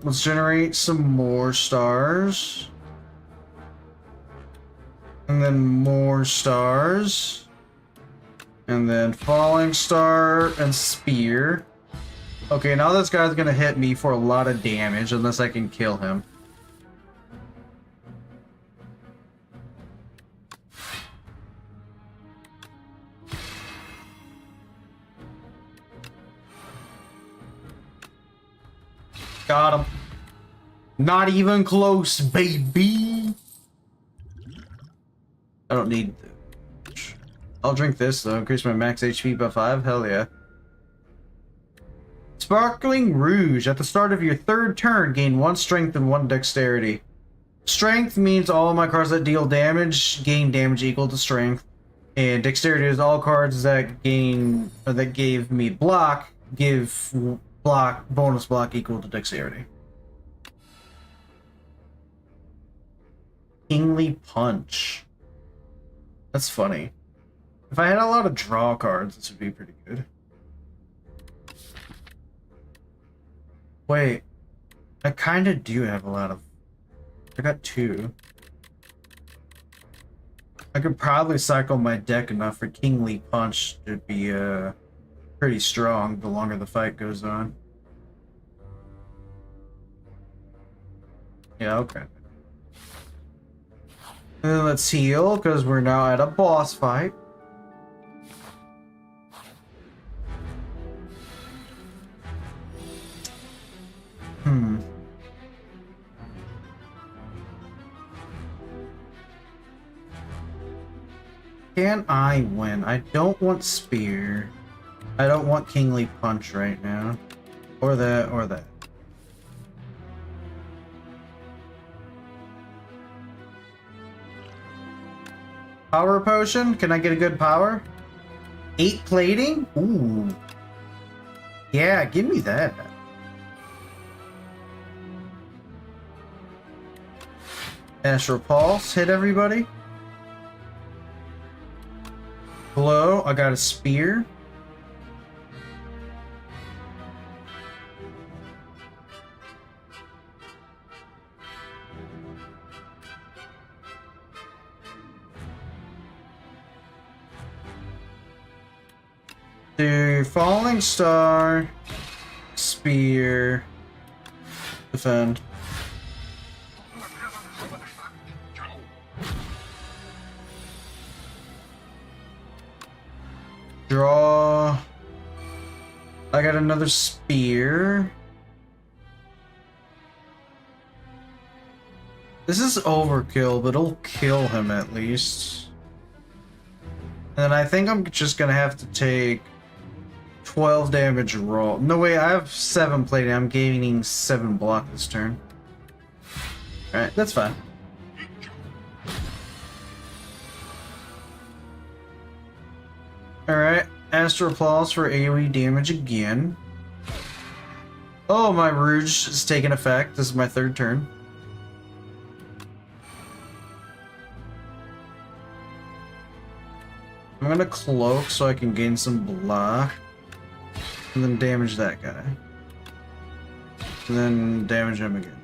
Let's generate some more stars. And then more stars. And then falling star and spear. Okay, now this guy's gonna hit me for a lot of damage unless I can kill him. Got him. Not even close, baby. I don't need... I'll drink this, though. Increase my max HP by 5. Hell yeah. Sparkling Rouge. At the start of your 3rd turn, gain 1 strength and 1 dexterity. Strength means all my cards that deal damage gain damage equal to strength. And dexterity is all cards that gain... that gave me block, give block, bonus block equal to dexterity. Kingly Punch. That's funny. If I had a lot of draw cards, this would be pretty good. Wait. I kind of do have a lot of... I got 2. I could probably cycle my deck enough for Kingly Punch to be pretty strong the longer the fight goes on. Yeah, okay. And then let's heal, because we're now at a boss fight. Can I win? I don't want Spear. I don't want Kingly Punch right now. Or that, or that. Power Potion? Can I get a good power? 8 plating? Ooh. Yeah, give me that. Astral Pulse, hit everybody. Glow, I got a spear. Do Falling Star, Spear, defend. Draw. I got another spear. This is overkill, but it'll kill him at least. And then I think I'm just gonna have to take 12 damage raw. No way, I have 7 plating. I'm gaining 7 block this turn. Alright, that's fine. Alright, Astral Applause for AoE damage again. Oh, my Rouge is taking effect. This is my 3rd turn. I'm gonna cloak so I can gain some block. And then damage that guy. And then damage him again.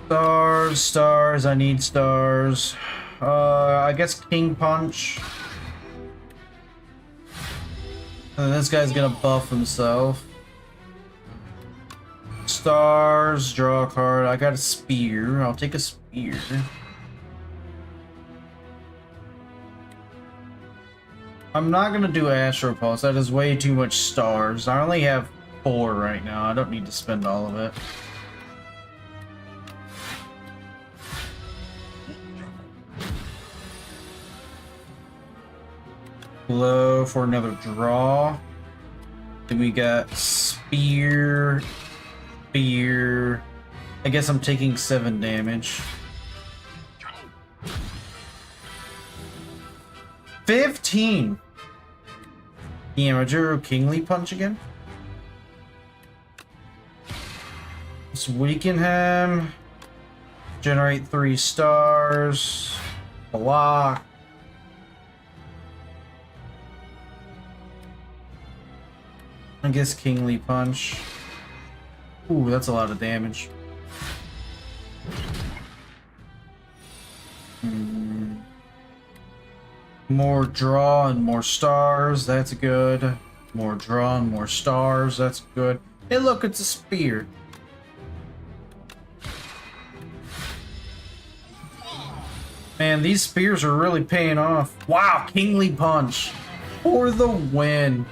Stars, stars, I need stars. I guess King Punch. And this guy's gonna buff himself. Stars, draw a card. I got a spear. I'll take a spear. I'm not gonna do Astro Pulse. That is way too much stars. I only have 4 right now. I don't need to spend all of it. Glow for another draw. Then we got Spear, Spear, I guess I'm taking 7 damage. 15! Yamajiro Kingly Punch again? Let's weaken him. Generate 3 stars. Block. I guess Kingly Punch. Ooh, that's a lot of damage. More draw and more stars, that's good. More draw and more stars, that's good. Hey look, it's a spear. Man, these spears are really paying off. Wow, Kingly Punch for the win.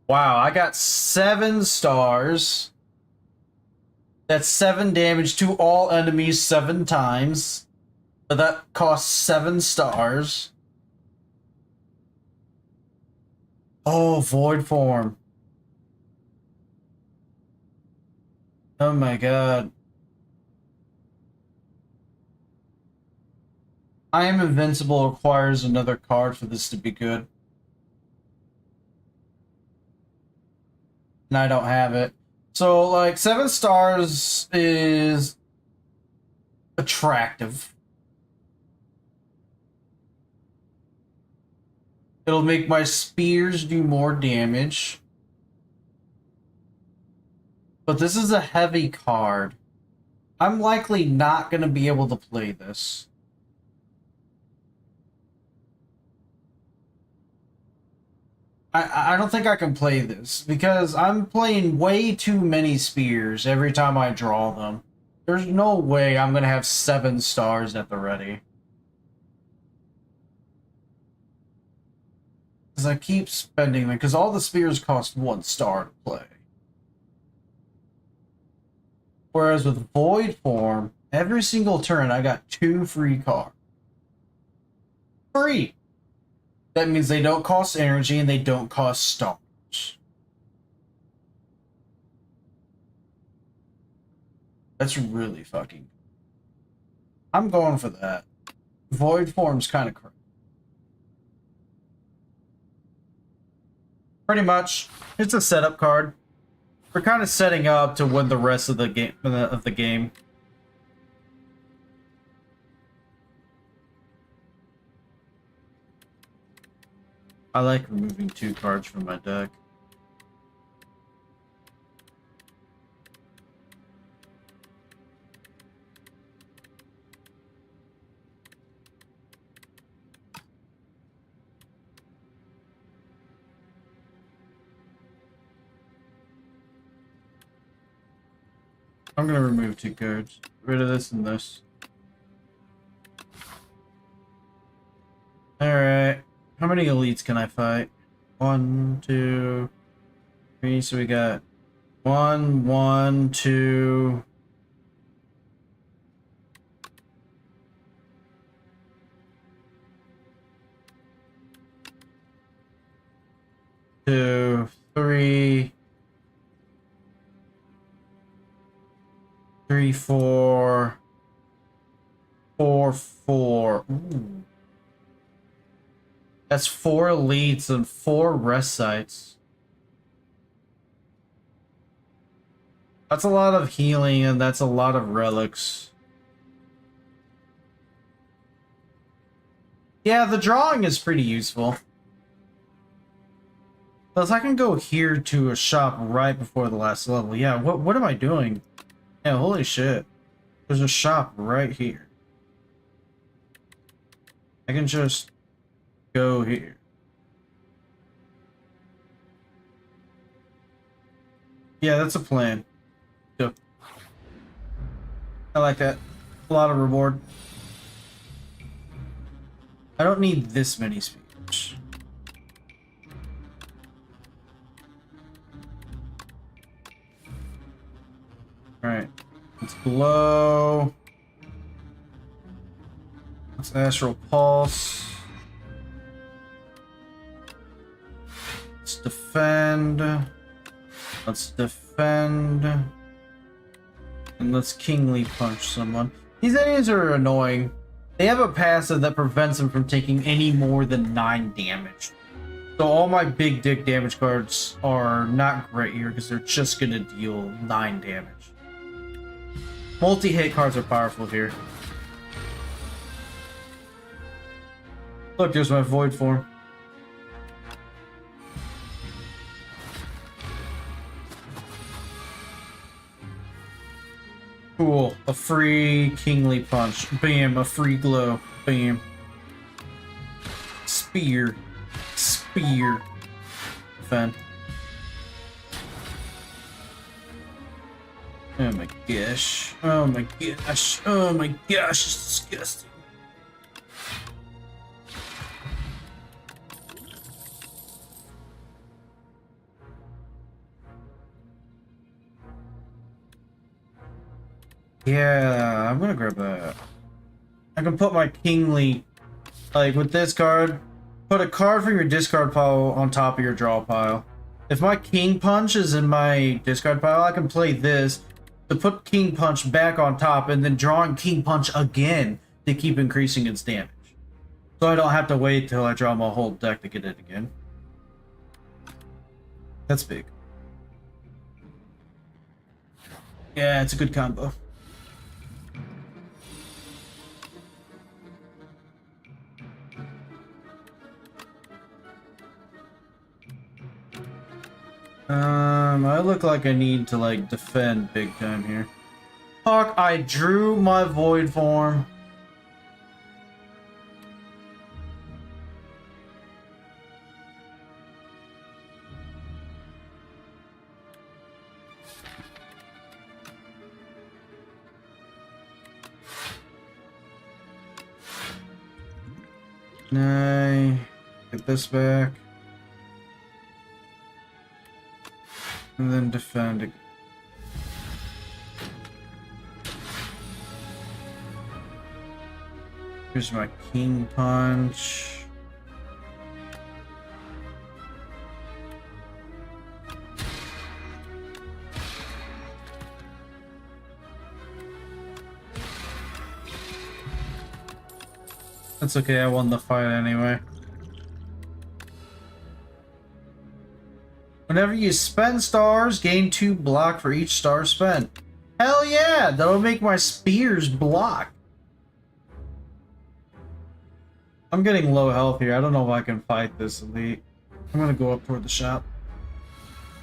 Wow, I got 7 stars. That's 7 damage to all enemies 7 times. But that costs 7 stars. Oh, Void Form. Oh my god. I Am Invincible requires another card for this to be good. And I don't have it. So, like, 7 stars is attractive. It'll make my spears do more damage. But this is a heavy card. I'm likely not going to be able to play this. I don't think I can play this because I'm playing way too many spears every time I draw them. There's no way I'm going to have 7 stars at the ready. Because I keep spending them, because all the spears cost 1 star to play. Whereas with Void Form, every single turn I got 2 free cards. Free! That means they don't cost energy and they don't cost stars. That's really fucking... I'm going for that. Void Form's kind of crazy. Pretty much, it's a setup card. We're kind of setting up to win the rest of the game. I like removing 2 cards from my deck. I'm gonna remove 2 cards. Get rid of this and this. Alright. How many elites can I fight? 1, 2, 3. So we got 1, 1, 2. 2, 3. 3, 4. 4, 4. Ooh. That's 4 elites and 4 rest sites. That's a lot of healing and that's a lot of relics. Yeah, the drawing is pretty useful. Plus, I can go here to a shop right before the last level. Yeah, what am I doing? Yeah, holy shit. There's a shop right here. I can just go here. Yeah, that's a plan. Go. I like that. A lot of reward. I don't need this many spears. Alright. Let's glow. Let's astral pulse. Let's defend. defend. Let's defend. And let's kingly punch someone. These enemies are annoying. They have a passive that prevents them from taking any more than 9 damage. So all my big dick damage cards are not great here because they're just gonna deal 9 damage. Multi-hit cards are powerful here. Look, there's my void form. Cool. A free kingly punch. Bam. A free glow. Bam. Spear. Spear. Defend. Oh my gosh. Oh my gosh. Oh my gosh. It's disgusting. Yeah, I'm gonna grab that. I can put my kingly, like with this card, put a card from your discard pile on top of your draw pile. If my king punch is in my discard pile, I can play this to put king punch back on top and then drawing king punch again to keep increasing its damage. So I don't have to wait till I draw my whole deck to get it again. That's big. Yeah, it's a good combo. I look like I need to like defend big time here. Fuck, I drew my void form. Nay, get this back. And then defend again. Here's my king punch. That's okay, I won the fight anyway. Whenever you spend stars, gain 2 block for each star spent. Hell yeah! That'll make my spears block. I'm getting low health here. I don't know if I can fight this elite. I'm gonna go up toward the shop.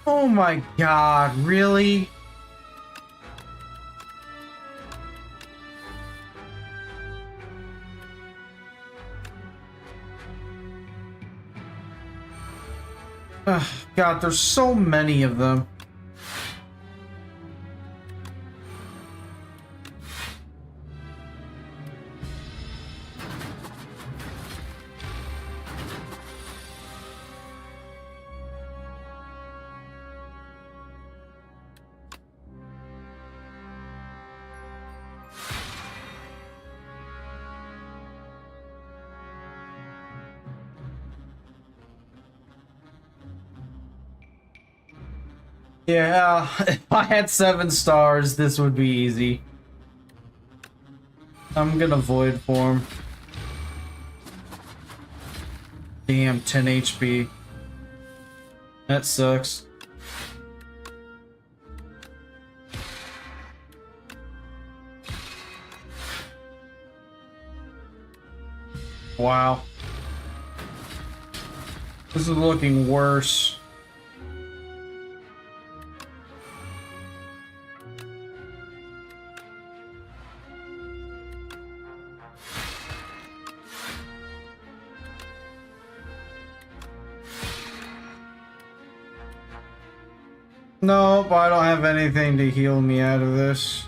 Oh my god, really? Ugh, God, there's so many of them. Yeah, if I had 7 stars, this would be easy. I'm gonna void form. Damn, 10 HP. That sucks. Wow. This is looking worse. Nope, I don't have anything to heal me out of this.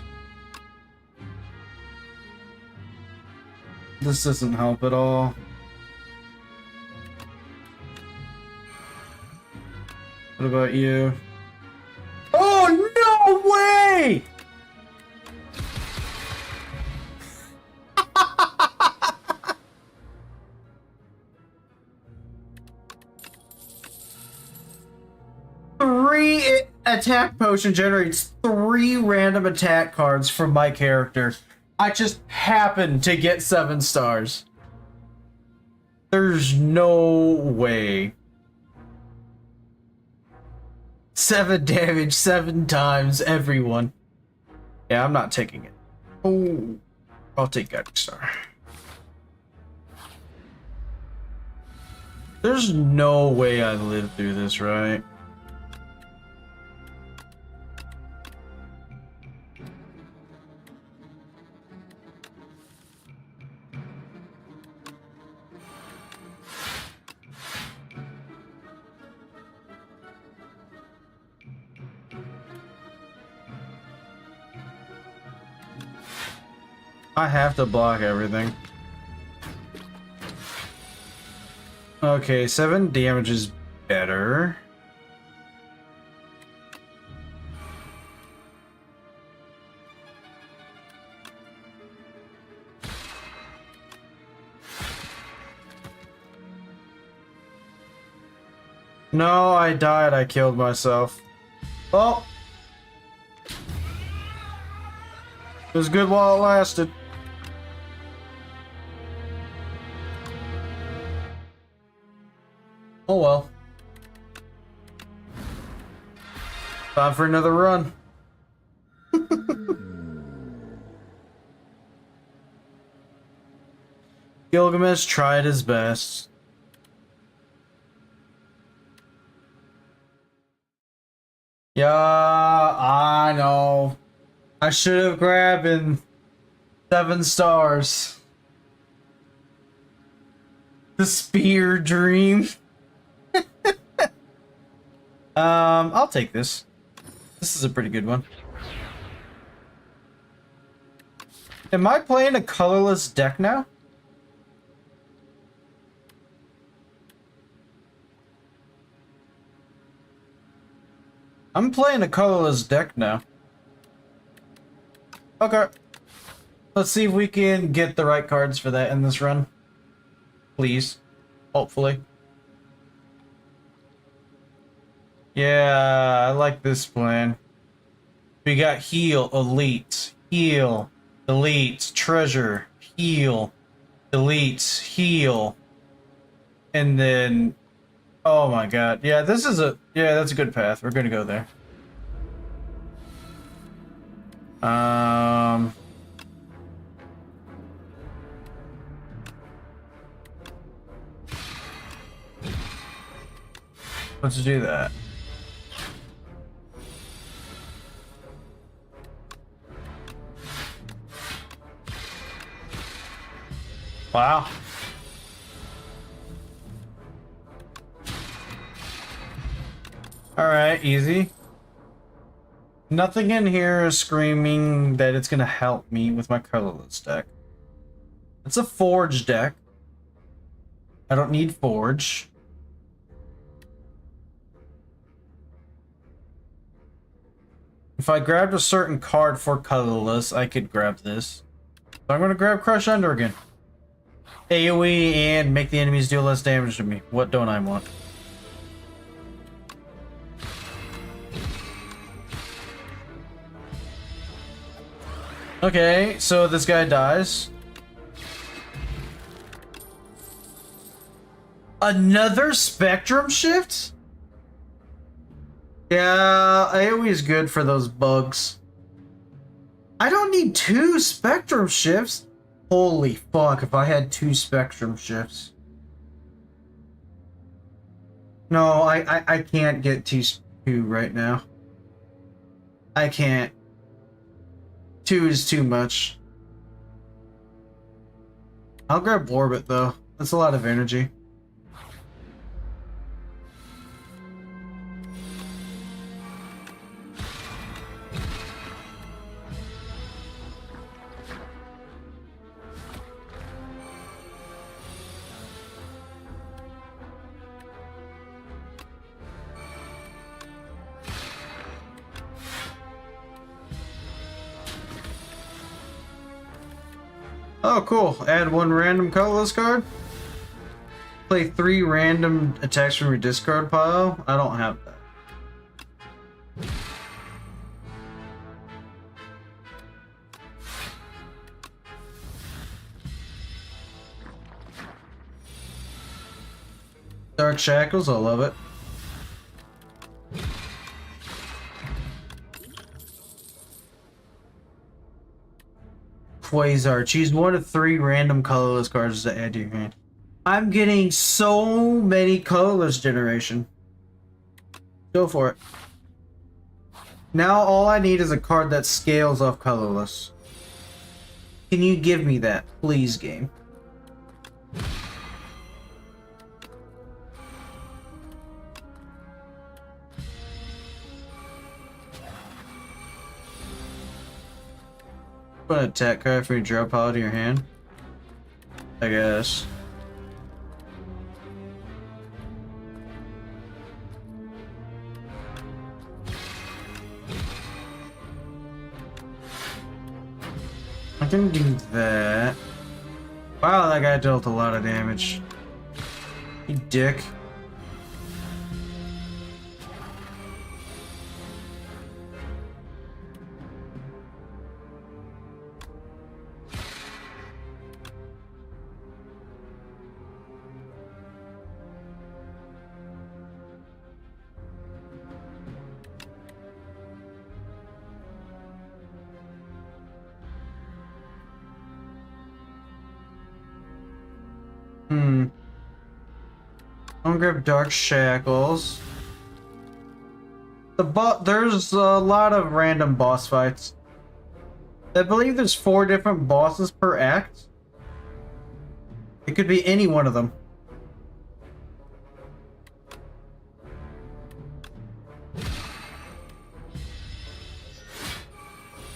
This doesn't help at all. What about you? Oh, no way! 3 attack potion generates 3 random attack cards from my character. I just happened to get 7 stars. There's no way. 7 damage 7 times, everyone. Yeah, I'm not taking it. Oh, I'll take Guiding Star. There's no way I live through this, right? I have to block everything. Okay, 7 damage is better. No, I died. I killed myself. Well, it was good while it lasted. Oh well. Time for another run. Gilgamesh tried his best. Yeah, I know. I should have grabbed in 7 stars. The spear dream. I'll take this. This is a pretty good one. Am I playing a colorless deck now? I'm playing a colorless deck now. Okay. Let's see if we can get the right cards for that in this run. Please. Hopefully. Yeah, I like this plan. We got heal, elite, heal, delete, treasure, heal, delete, heal. And then, oh my god. Yeah, this is that's a good path. We're gonna go there. Let's do that. Wow. Alright, easy. Nothing in here is screaming that it's gonna help me with my colorless deck. It's a forge deck. I don't need forge. If I grabbed a certain card for colorless, I could grab this. So I'm gonna grab Crush Under again. AoE and make the enemies deal less damage to me. What don't I want? Okay, so this guy dies. Another Spectrum Shift? Yeah, AoE is good for those bugs. I don't need 2 Spectrum Shifts. Holy fuck, if I had 2 Spectrum Shifts. No, I can't get 2 right now. I can't. 2 is too much. I'll grab Orbit though. That's a lot of energy. Oh, cool. Add 1 random colorless card. Play 3 random attacks from your discard pile. I don't have that. Dark Shackles, I love it. Quasar, choose one of 3 random colorless cards to add to your hand. I'm getting so many colorless generation. Go for it. Now all I need is a card that scales off colorless. Can you give me that, please, game? Put an attack card for your draw pile to your hand, I guess. I can do that. Wow, that guy dealt a lot of damage. You dick. I'm gonna grab Dark Shackles. There's a lot of random boss fights. I believe there's 4 different bosses per act. It could be any one of them.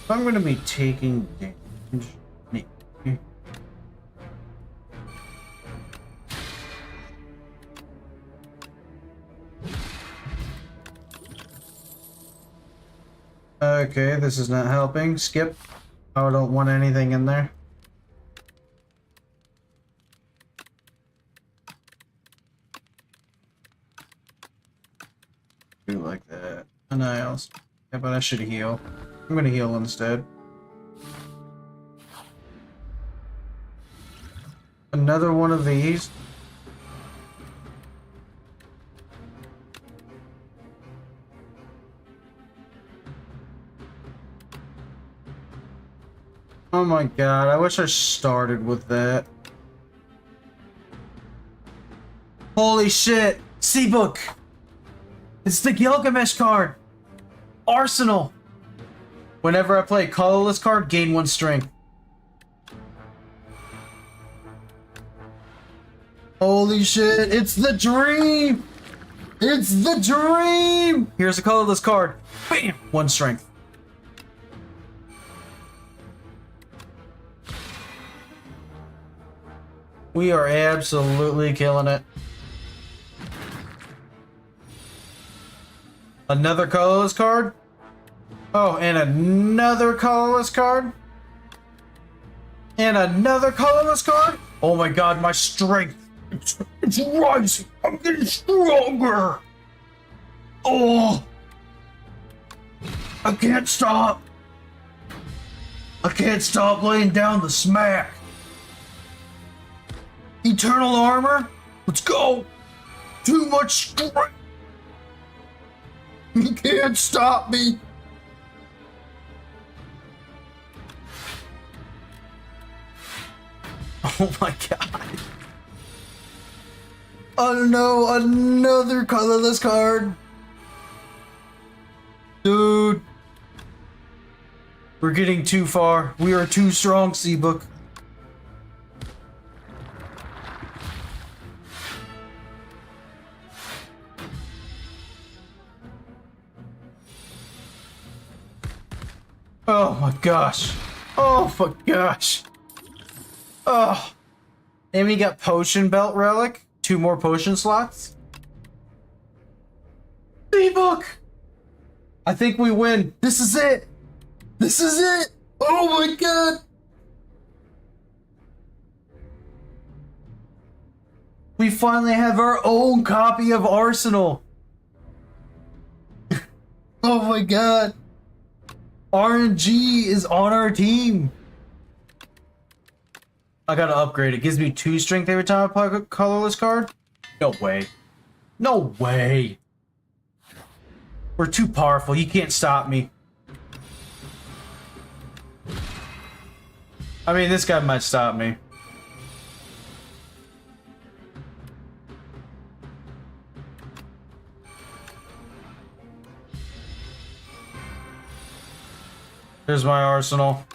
I'm gonna be taking damage. Okay, this is not helping. Skip. I don't want anything in there. Do like that. Annihiles. Yeah, but I should heal. I'm gonna heal instead. Another one of these. Oh my god, I wish I started with that. Holy shit! Seabok! It's the Gilgamesh card! Arsenal! Whenever I play a colorless card, gain 1 strength. Holy shit, it's the dream! It's the dream! Here's a colorless card. Bam! 1 strength. We are absolutely killing it. Another colorless card? Oh, and another colorless card? And another colorless card? Oh my god, my strength. It's rising. I'm getting stronger. Oh. I can't stop. I can't stop laying down the smack. Eternal armor? Let's go! Too much strength! You can't stop me! Oh my god. Oh no, another colorless card! Dude. We're getting too far. We are too strong, Seabok. Oh my gosh. Oh my gosh. Oh. And we got Potion Belt Relic. 2 more potion slots. Seabok! I think we win. This is it. This is it. Oh my god. We finally have our own copy of Arsenal. Oh my god. RNG is on our team. I gotta upgrade. It gives me 2 strength every time I play a colorless card? No way. No way. We're too powerful. You can't stop me. I mean, this guy might stop me. Here's my arsenal.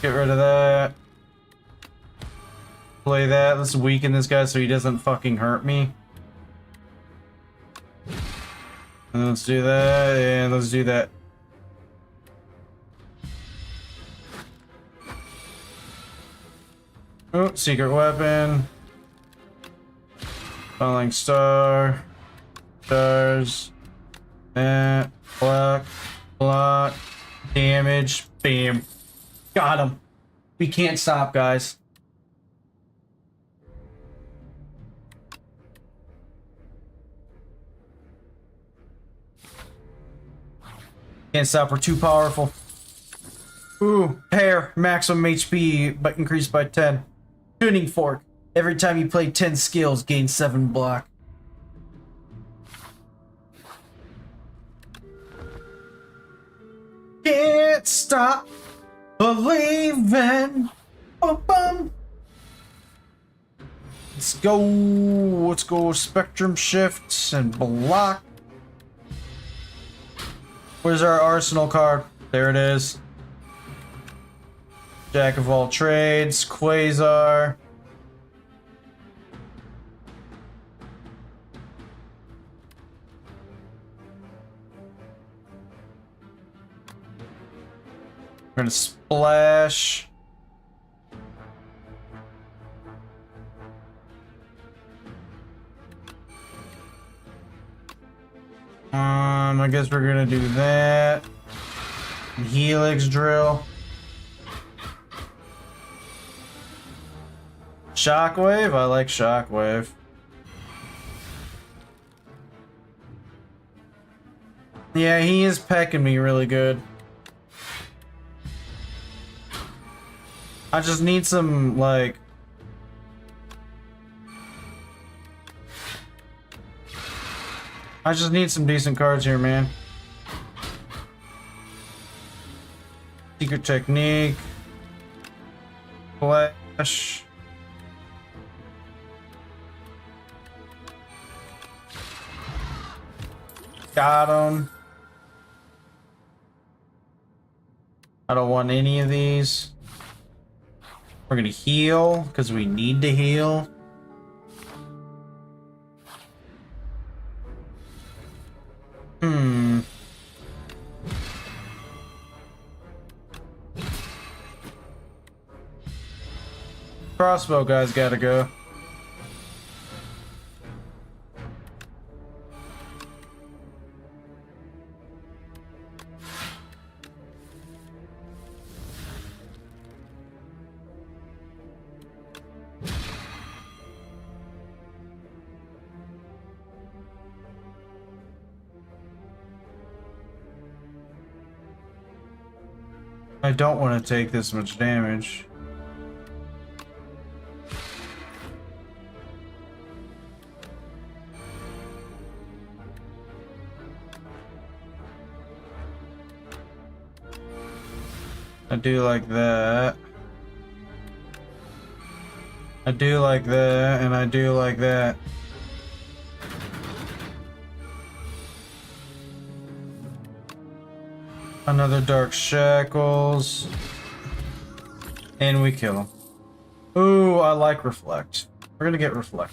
Get rid of that. Play that. Let's weaken this guy so he doesn't fucking hurt me. And let's do that, and let's do that. Oh, secret weapon. Falling star. Stars. Block. Block. Damage. Bam. Got him. We can't stop, guys. Can't stop. We're too powerful. Ooh, hair. Maximum HP, but increased by 10. Tuning fork. Every time you play 10 skills, gain 7 block. Can't stop believing. Bum, bum. Let's go. Let's go. Spectrum shifts and block. Where's our arsenal card? There it is. Jack of all trades, Quasar. We're gonna splash. I guess we're gonna do that. Helix drill. Shockwave? I like Shockwave. Yeah, he is pecking me really good. I just need some, like... I just need some decent cards here, man. Secret Technique. Flash. Got him. I don't want any of these. We're gonna heal, because we need to heal. Crossbow guy's gotta go. I don't want to take this much damage. I do like that. I do like that, and I do like that. Another Dark Shackles. And we kill him. Ooh, I like Reflect. We're gonna get Reflect.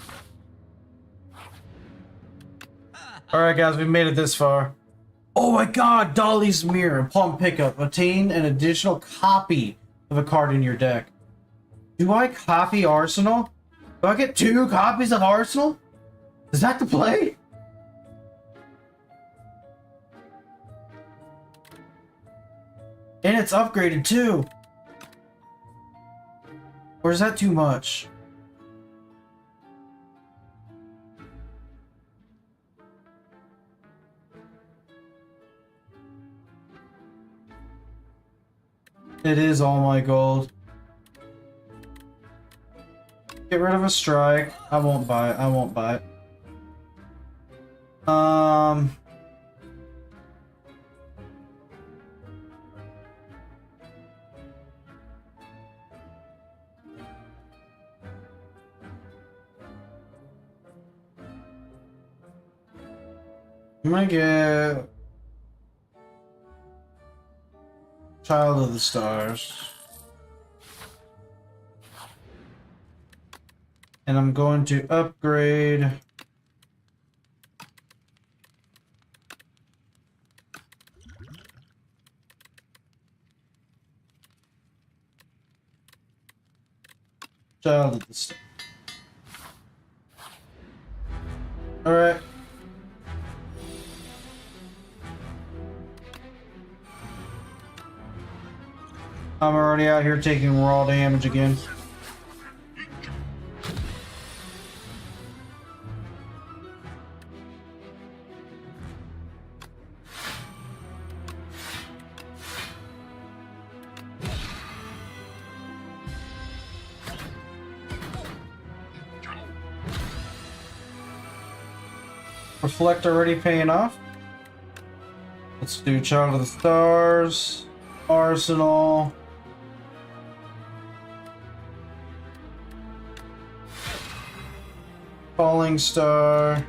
Alright guys, we made it this far. Oh my god, Dolly's Mirror. Upon pickup, obtain an additional copy of a card in your deck. Do I copy Arsenal? Do I get 2 copies of Arsenal? Is that the play? And it's upgraded too. Or is that too much? It is all my gold. Get rid of a strike. I won't buy it. I won't buy it. I might get Child of the Stars. And I'm going to upgrade Child of the Stars. Alright. I'm already out here taking raw damage again. Reflect already paying off. Let's do Child of the Stars, Arsenal. Falling Star.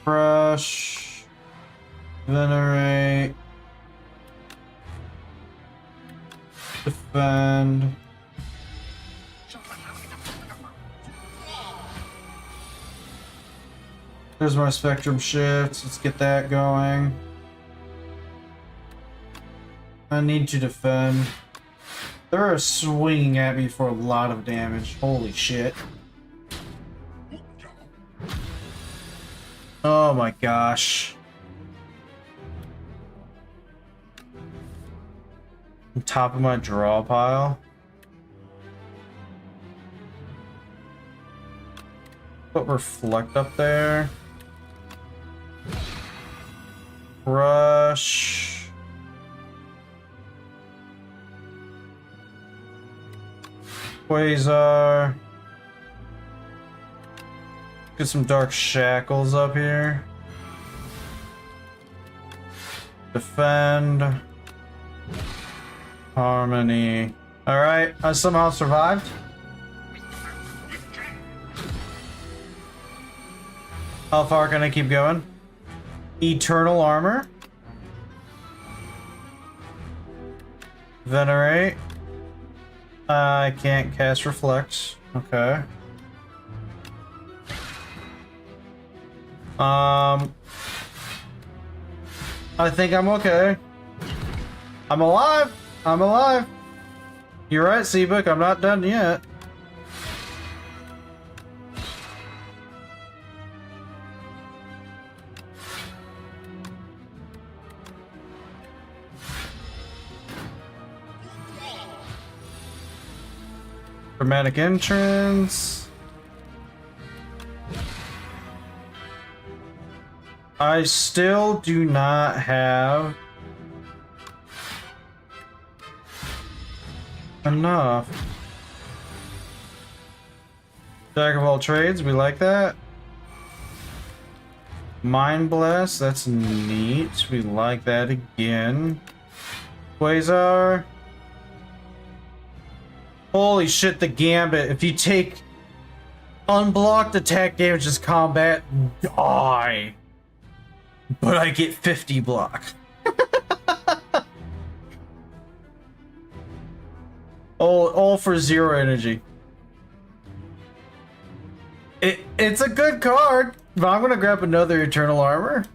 Crush. Venerate. Defend. There's my spectrum shifts. Let's get that going. I need to defend. They're swinging at me for a lot of damage. Holy shit. Oh my gosh. On top of my draw pile. Put reflect up there. Rush. Quasar. Get some dark shackles up here. Defend. Harmony. Alright, I somehow survived. How far can I keep going? Eternal Armor. Venerate. I can't cast Reflect. Okay. I think I'm okay. I'm alive. I'm alive. You're right, Seabok. I'm not done yet. Dramatic entrance. I still do not have enough. Jack of all trades, we like that. Mind Blast, that's neat. We like that again. Quasar. Holy shit, the Gambit. If you take unblocked attack damage as combat, die. But I get 50 block. all for 0 energy. It's a good card, but I'm gonna grab another Eternal Armor.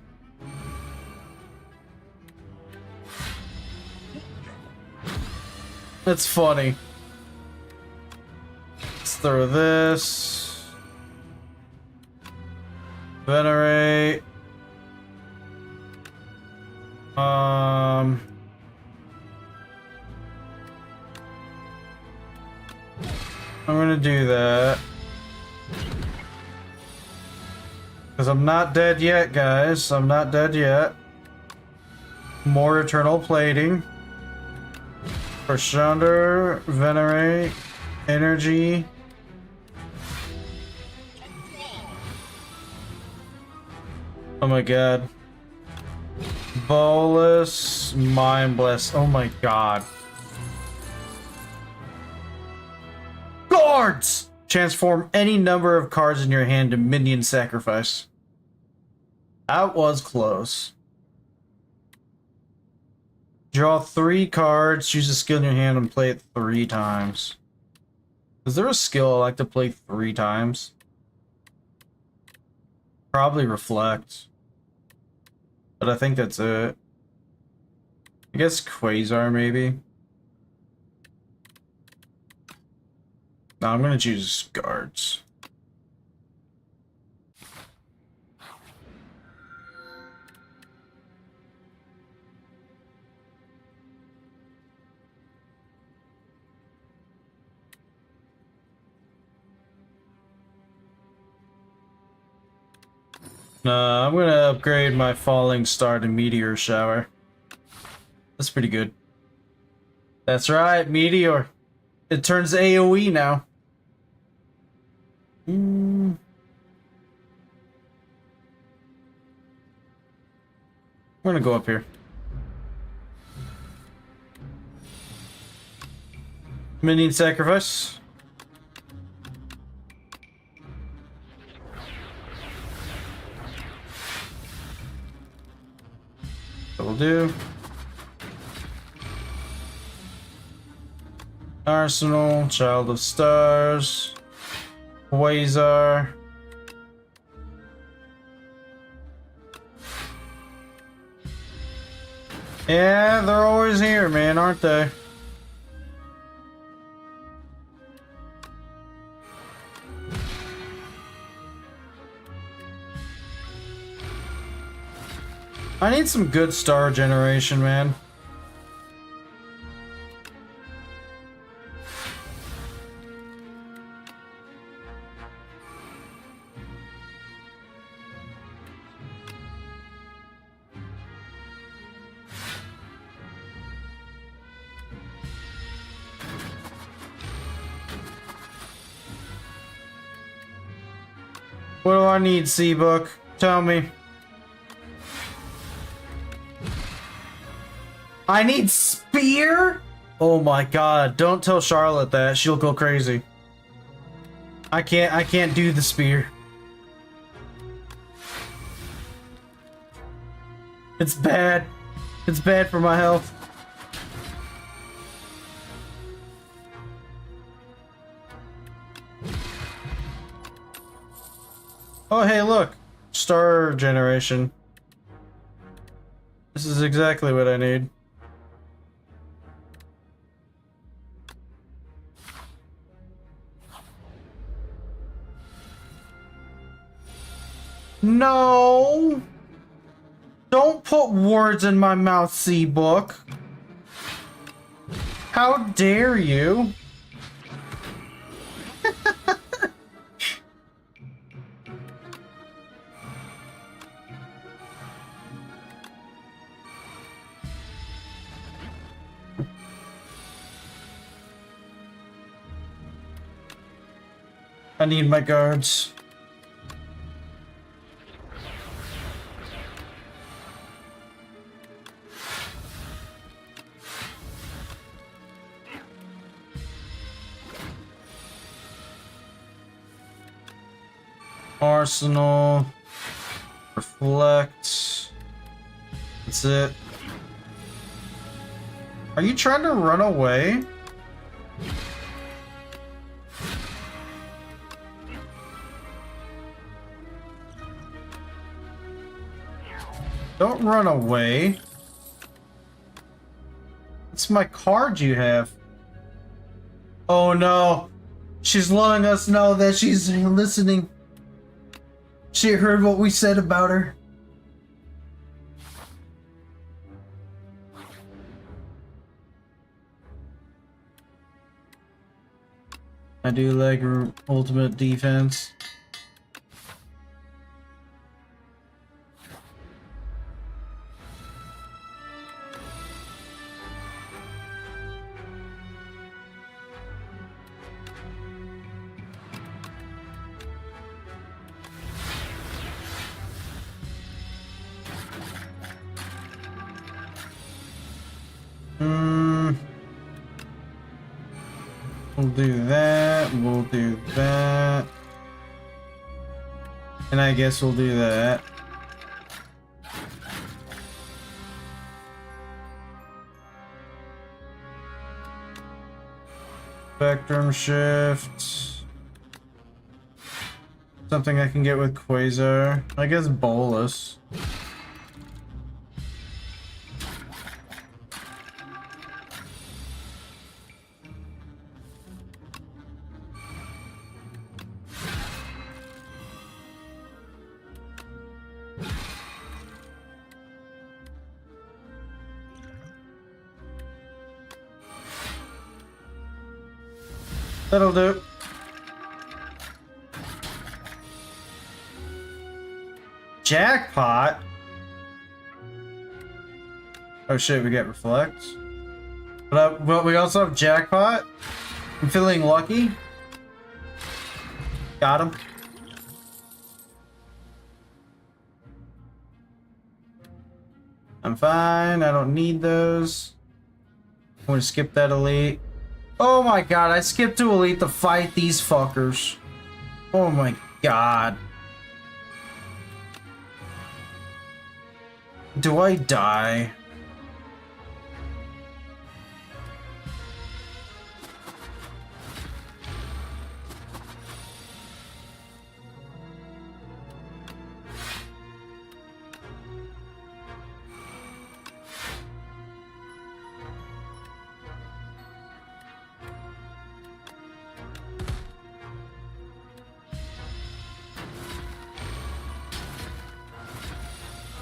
That's funny. Let's throw this. Venerate. I'm gonna do that. Because I'm not dead yet, guys. I'm not dead yet. More eternal plating. Prashanda, venerate, energy. Oh my god. Bolus, mind bless. Oh my god. Guards! Transform any number of cards in your hand to minion sacrifice. That was close. Draw 3 cards, choose a skill in your hand, and play it 3 times. Is there a skill I like to play 3 times? Probably Reflect. But I think that's it. I guess Quasar, maybe. No, I'm gonna choose guards. No, I'm gonna upgrade my Falling Star to Meteor Shower. That's pretty good. That's right, Meteor. It turns AoE now. I'm gonna go up here. Minion sacrifice. That'll do. Arsenal, Child of Stars, Quasar. Yeah, they're always here, man, aren't they? I need some good star generation, man. What do I need, Seabok? Tell me. I need Spire? Oh my god, don't tell Charlotte that. She'll go crazy. I can't do the Spear. It's bad. It's bad for my health. Oh, hey, look. Star generation. This is exactly what I need. No! Don't put words in my mouth, Seabok. How dare you? I need my guards. Arsenal. Reflect. That's it. Are you trying to run away? Don't run away. It's my card you have. Oh no. She's letting us know that she's listening. She heard what we said about her. I do like ultimate defense. We'll do that, we'll do that. And I guess we'll do that. Spectrum shift. Something I can get with Quasar. I guess bolus. That'll do. Jackpot? Oh shit, we get reflect. But we also have jackpot. I'm feeling lucky. Got him. I'm fine. I don't need those. I'm gonna skip that elite. Oh my god, I skipped to elite to fight these fuckers. Oh my god. Do I die?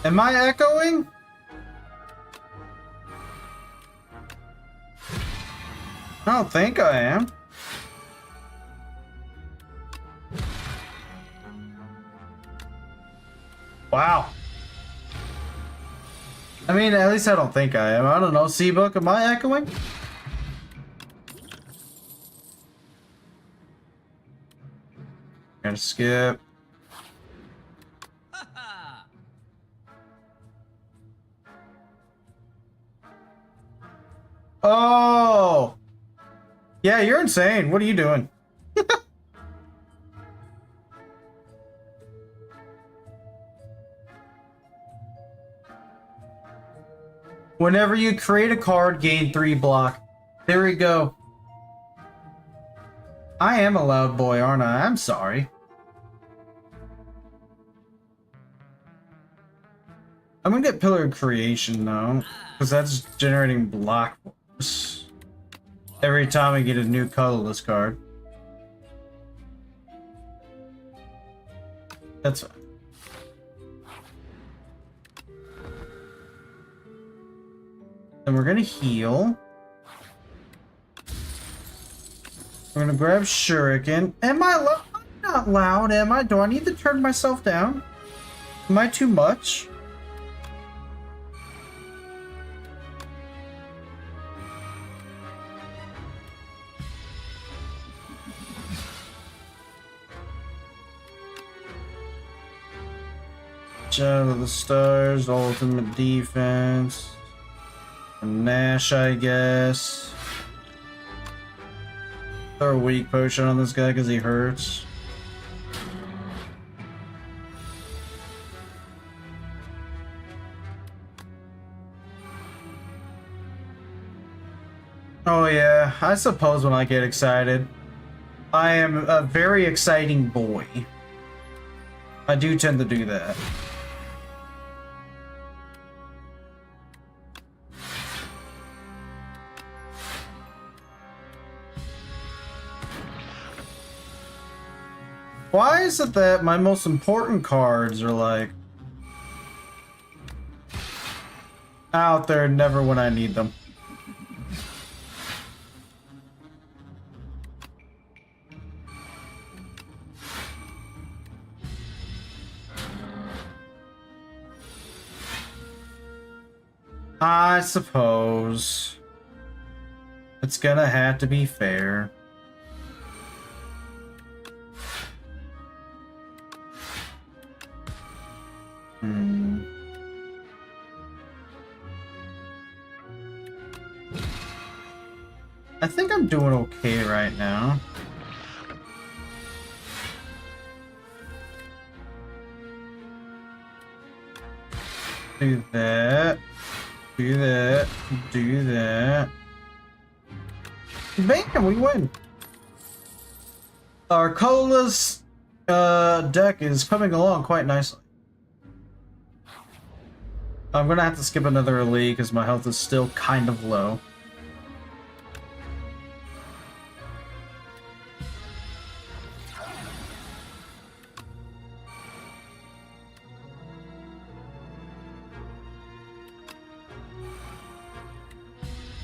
Am I echoing? I don't think I am. Wow. I mean, at least I don't think I am. I don't know. Seabok, am I echoing? Gonna skip. Oh! Yeah, you're insane. What are you doing? Whenever you create a card, gain 3 block. There we go. I am a loud boy, aren't I? I'm sorry. I'm gonna get Pillar of Creation, though. Because that's generating block force. Every time I get a new colorless card. That's fine. Then we're gonna heal. We're gonna grab Shuriken. Am I loud? I'm not loud, am I? Do I need to turn myself down? Am I too much? Shadow of the Stars, ultimate defense. Nash, I guess. Throw a weak potion on this guy because he hurts. Oh yeah, I suppose when I get excited. I am a very exciting boy. I do tend to do that. Why is it that my most important cards are like out there never when I need them? I suppose it's gonna have to be fair. I think I'm doing okay right now. Do that. Do that. Do that. Bam! We win! Our colorless deck is coming along quite nicely. I'm gonna have to skip another elite because my health is still kind of low.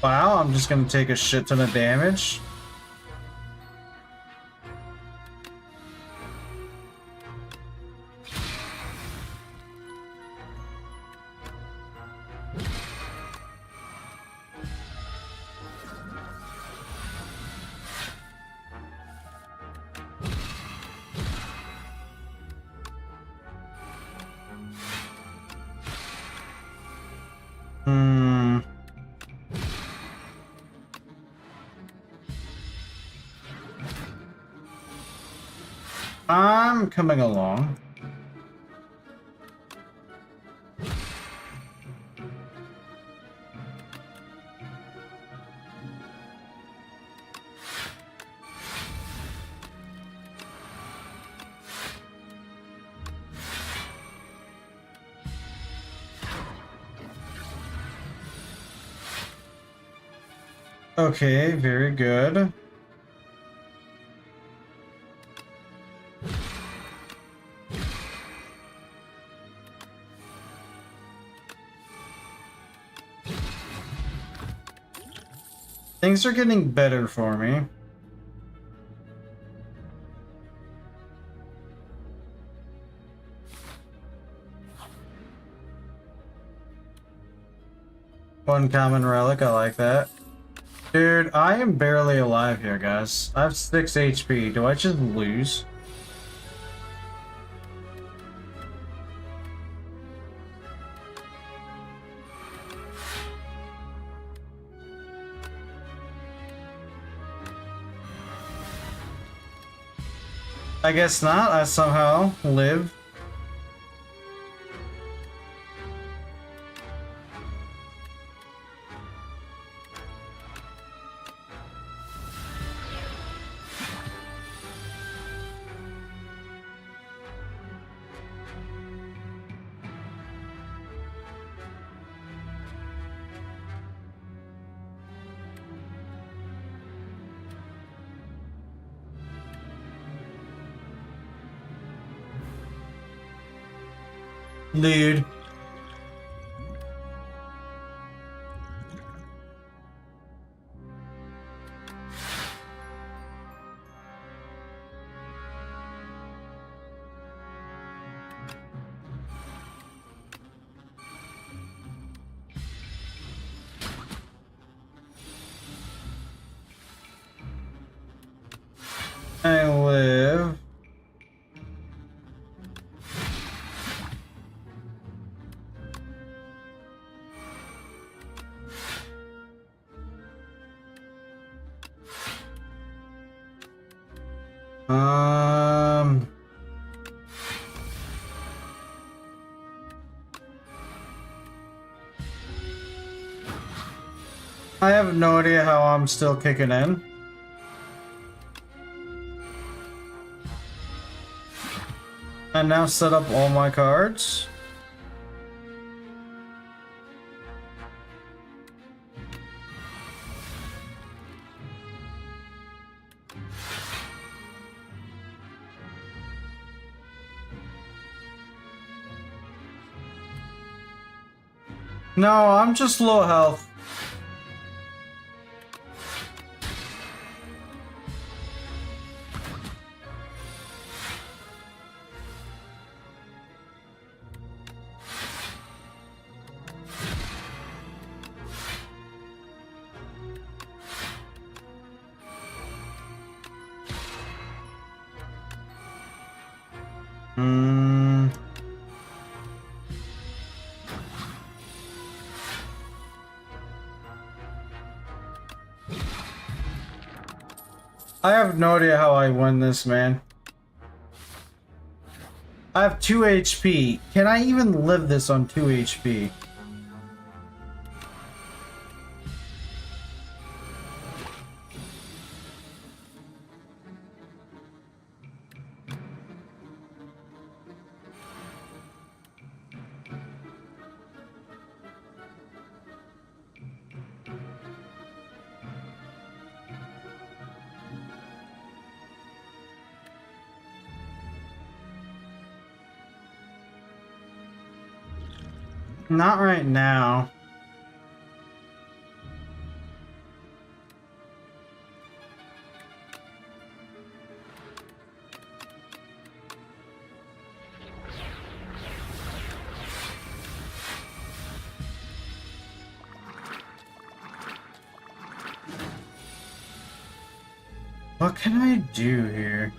Wow, I'm just gonna take a shit ton of damage. I'm coming along. Okay, very good. Things are getting better for me. One common relic, I like that. Dude, I am barely alive here, guys. I have 6 HP. Do I just lose? I guess not. I somehow live. Dude. I live. I have no idea how I'm still kicking in. I now set up all my cards. No, I'm just low health. Hmm. I have no idea how I win this, man. I have 2 HP. Can I even live this on 2 HP? Not right now. What can I do here?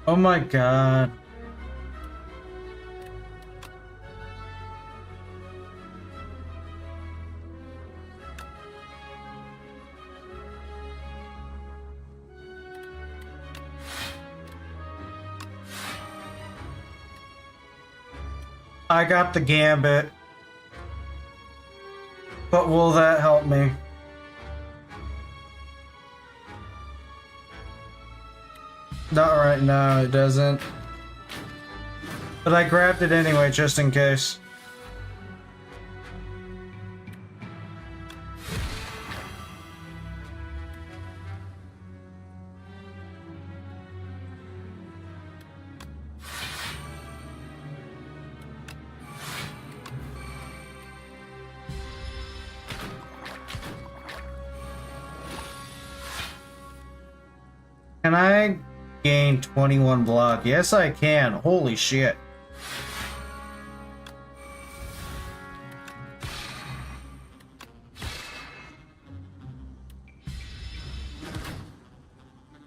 Oh my god. I got the gambit. But will that help me? Not right now, it doesn't. But I grabbed it anyway, just in case. Can I gain 21 block? Yes, I can. Holy shit.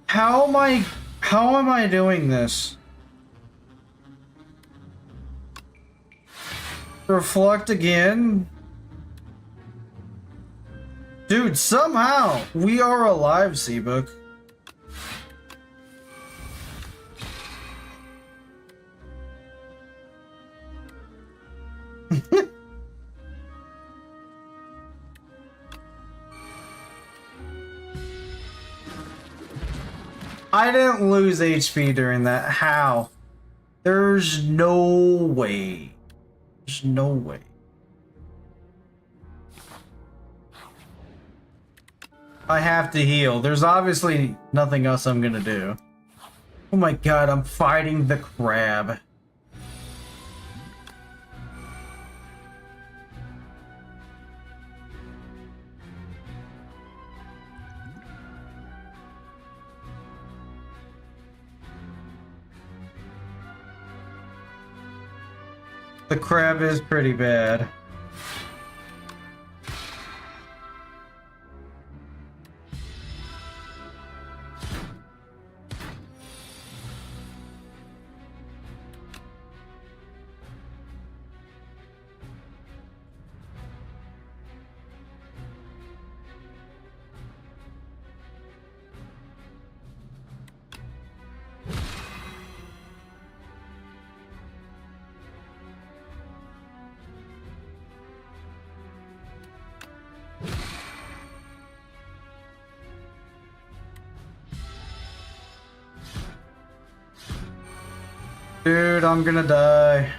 How am I doing this? Reflect again? Dude, somehow we are alive, Seabok. I didn't lose HP during that. How? There's no way. There's no way. I have to heal. There's obviously nothing else I'm gonna do. Oh my god, I'm fighting the crab. The crab is pretty bad. Dude, I'm gonna die.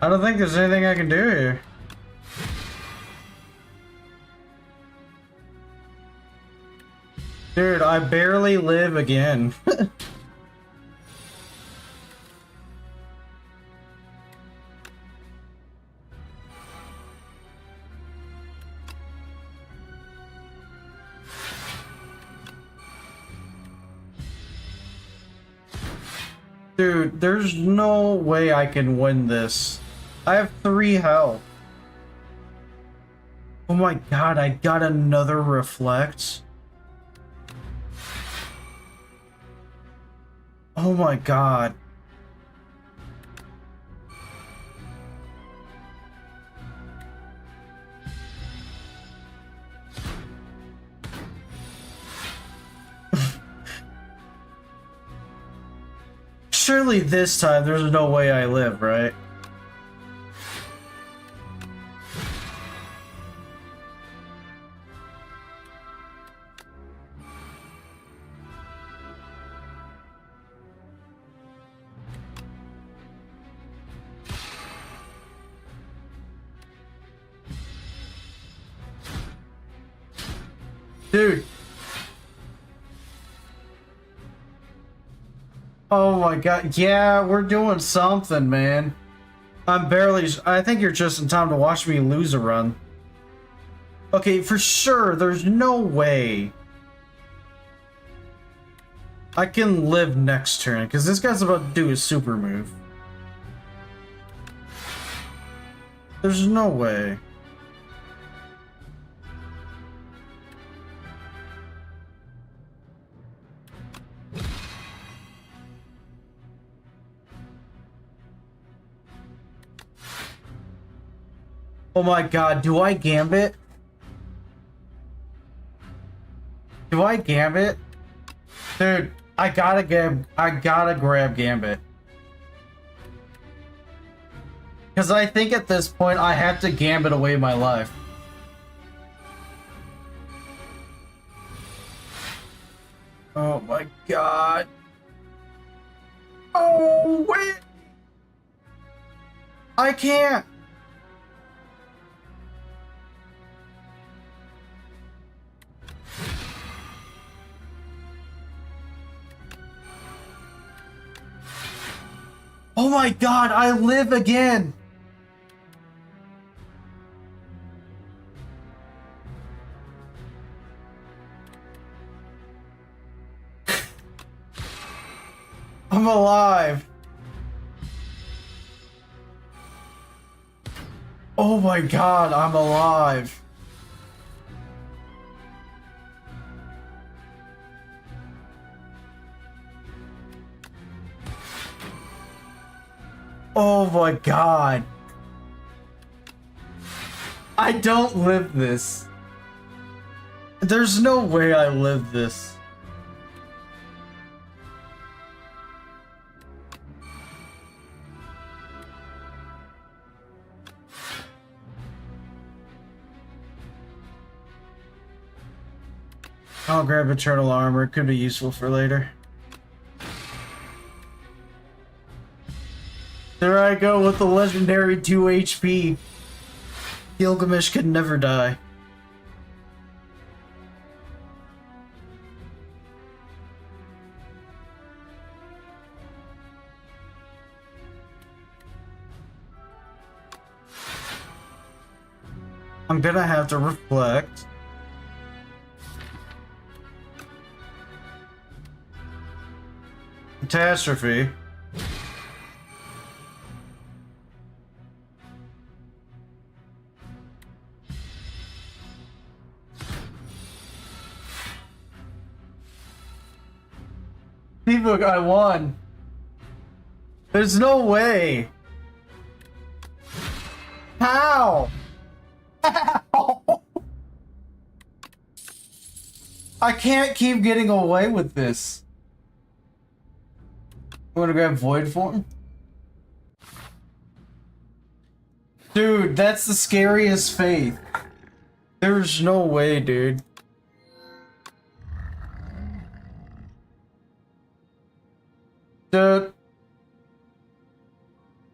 I don't think there's anything I can do here. Dude, I barely live again. Dude, there's no way I can win this. I have 3 health. Oh my god, I got another reflect. Oh my god. Surely this time there's no way I live, right? Dude. Oh my god. Yeah, we're doing something, man. I'm barely... I think you're just in time to watch me lose a run. Okay, for sure, there's no way I can live next turn, because this guy's about to do his super move. There's no way. Oh my god, do I gambit? Do I gambit? Dude, I gotta grab gambit. Because I think at this point I have to gambit away my life. Oh my god. Oh, wait! I can't! Oh my god, I live again! I'm alive! Oh my god, I'm alive! Oh my god. I don't live this. There's no way I live this. I'll grab eternal armor. Could be useful for later. There I go with the legendary 2 HP. Gilgamesh could never die. I'm gonna have to reflect. Catastrophe. Seabok, I won. There's no way. How? How? I can't keep getting away with this. I'm gonna grab Void Form. Dude, that's the scariest faith. There's no way, dude. Dude.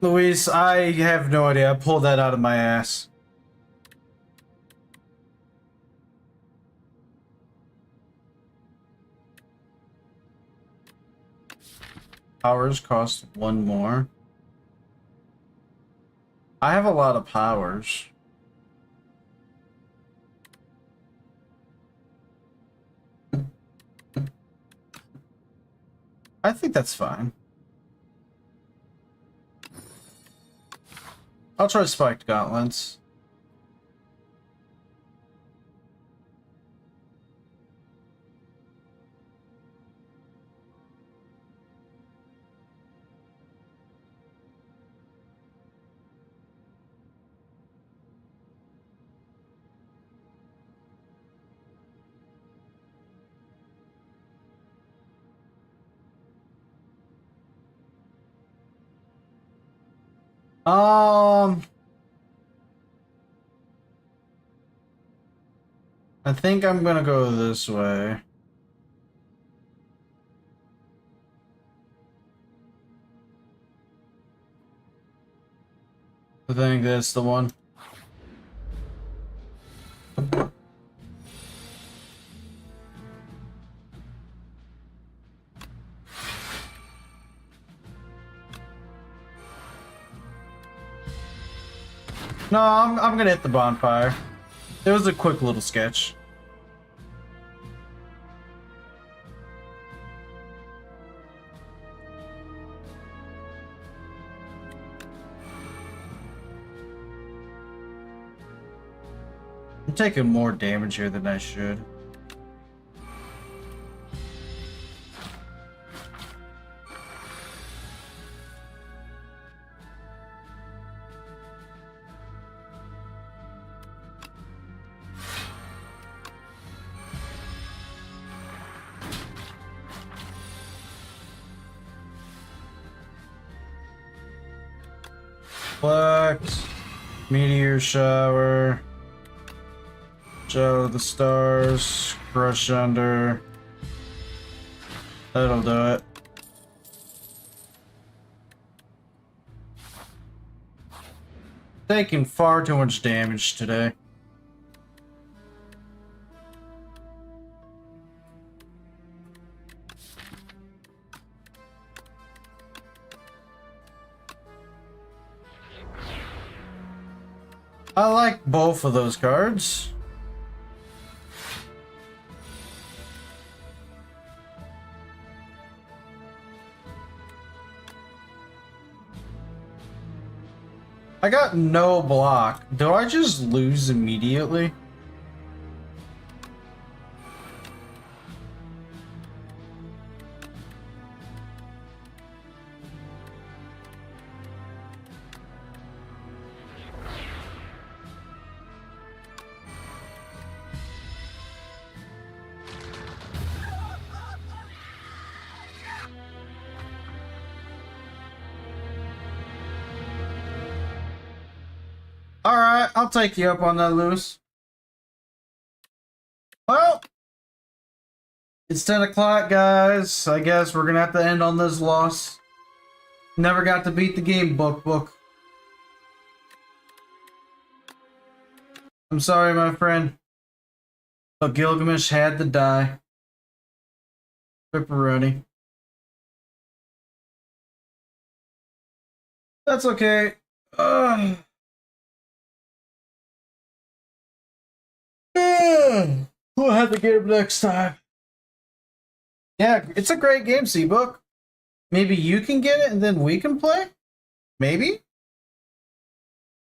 Luis, I have no idea. I pulled that out of my ass. Powers cost 1 more. I have a lot of powers. I think that's fine. I'll try spiked gauntlets. I think I'm gonna go this way. I think that's the one. No, I'm gonna hit the bonfire. It was a quick little sketch. I'm taking more damage here than I should. Flex, meteor shower, shadow of the stars, crush under. That'll do it. Taking far too much damage today. I like both of those cards. I got no block. Do I just lose immediately? Alright, I'll take you up on that, Lewis. Well, it's 10 o'clock, guys. I guess we're gonna have to end on this loss. Never got to beat the game book. I'm sorry, my friend. But Gilgamesh had to die. Pepperoni. That's okay. We'll have to get him next time. Yeah, it's a great game, Seabok. Maybe you can get it and then we can play? Maybe?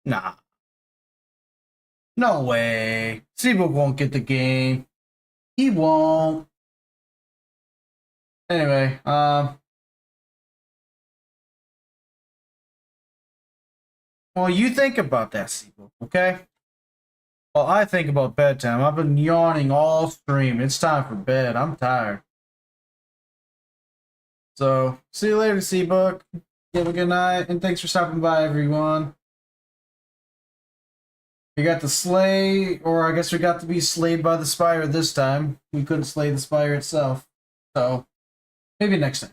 Nah. No way. Seabok won't get the game. He won't. Anyway, well, you think about that, Seabok, okay? Well, I think about bedtime. I've been yawning all stream. It's time for bed. I'm tired. So, see you later, Seabok. Have a good night, and thanks for stopping by, everyone. We got to slay, or I guess we got to be slayed by the Spire this time. We couldn't slay the Spire itself. So, maybe next time.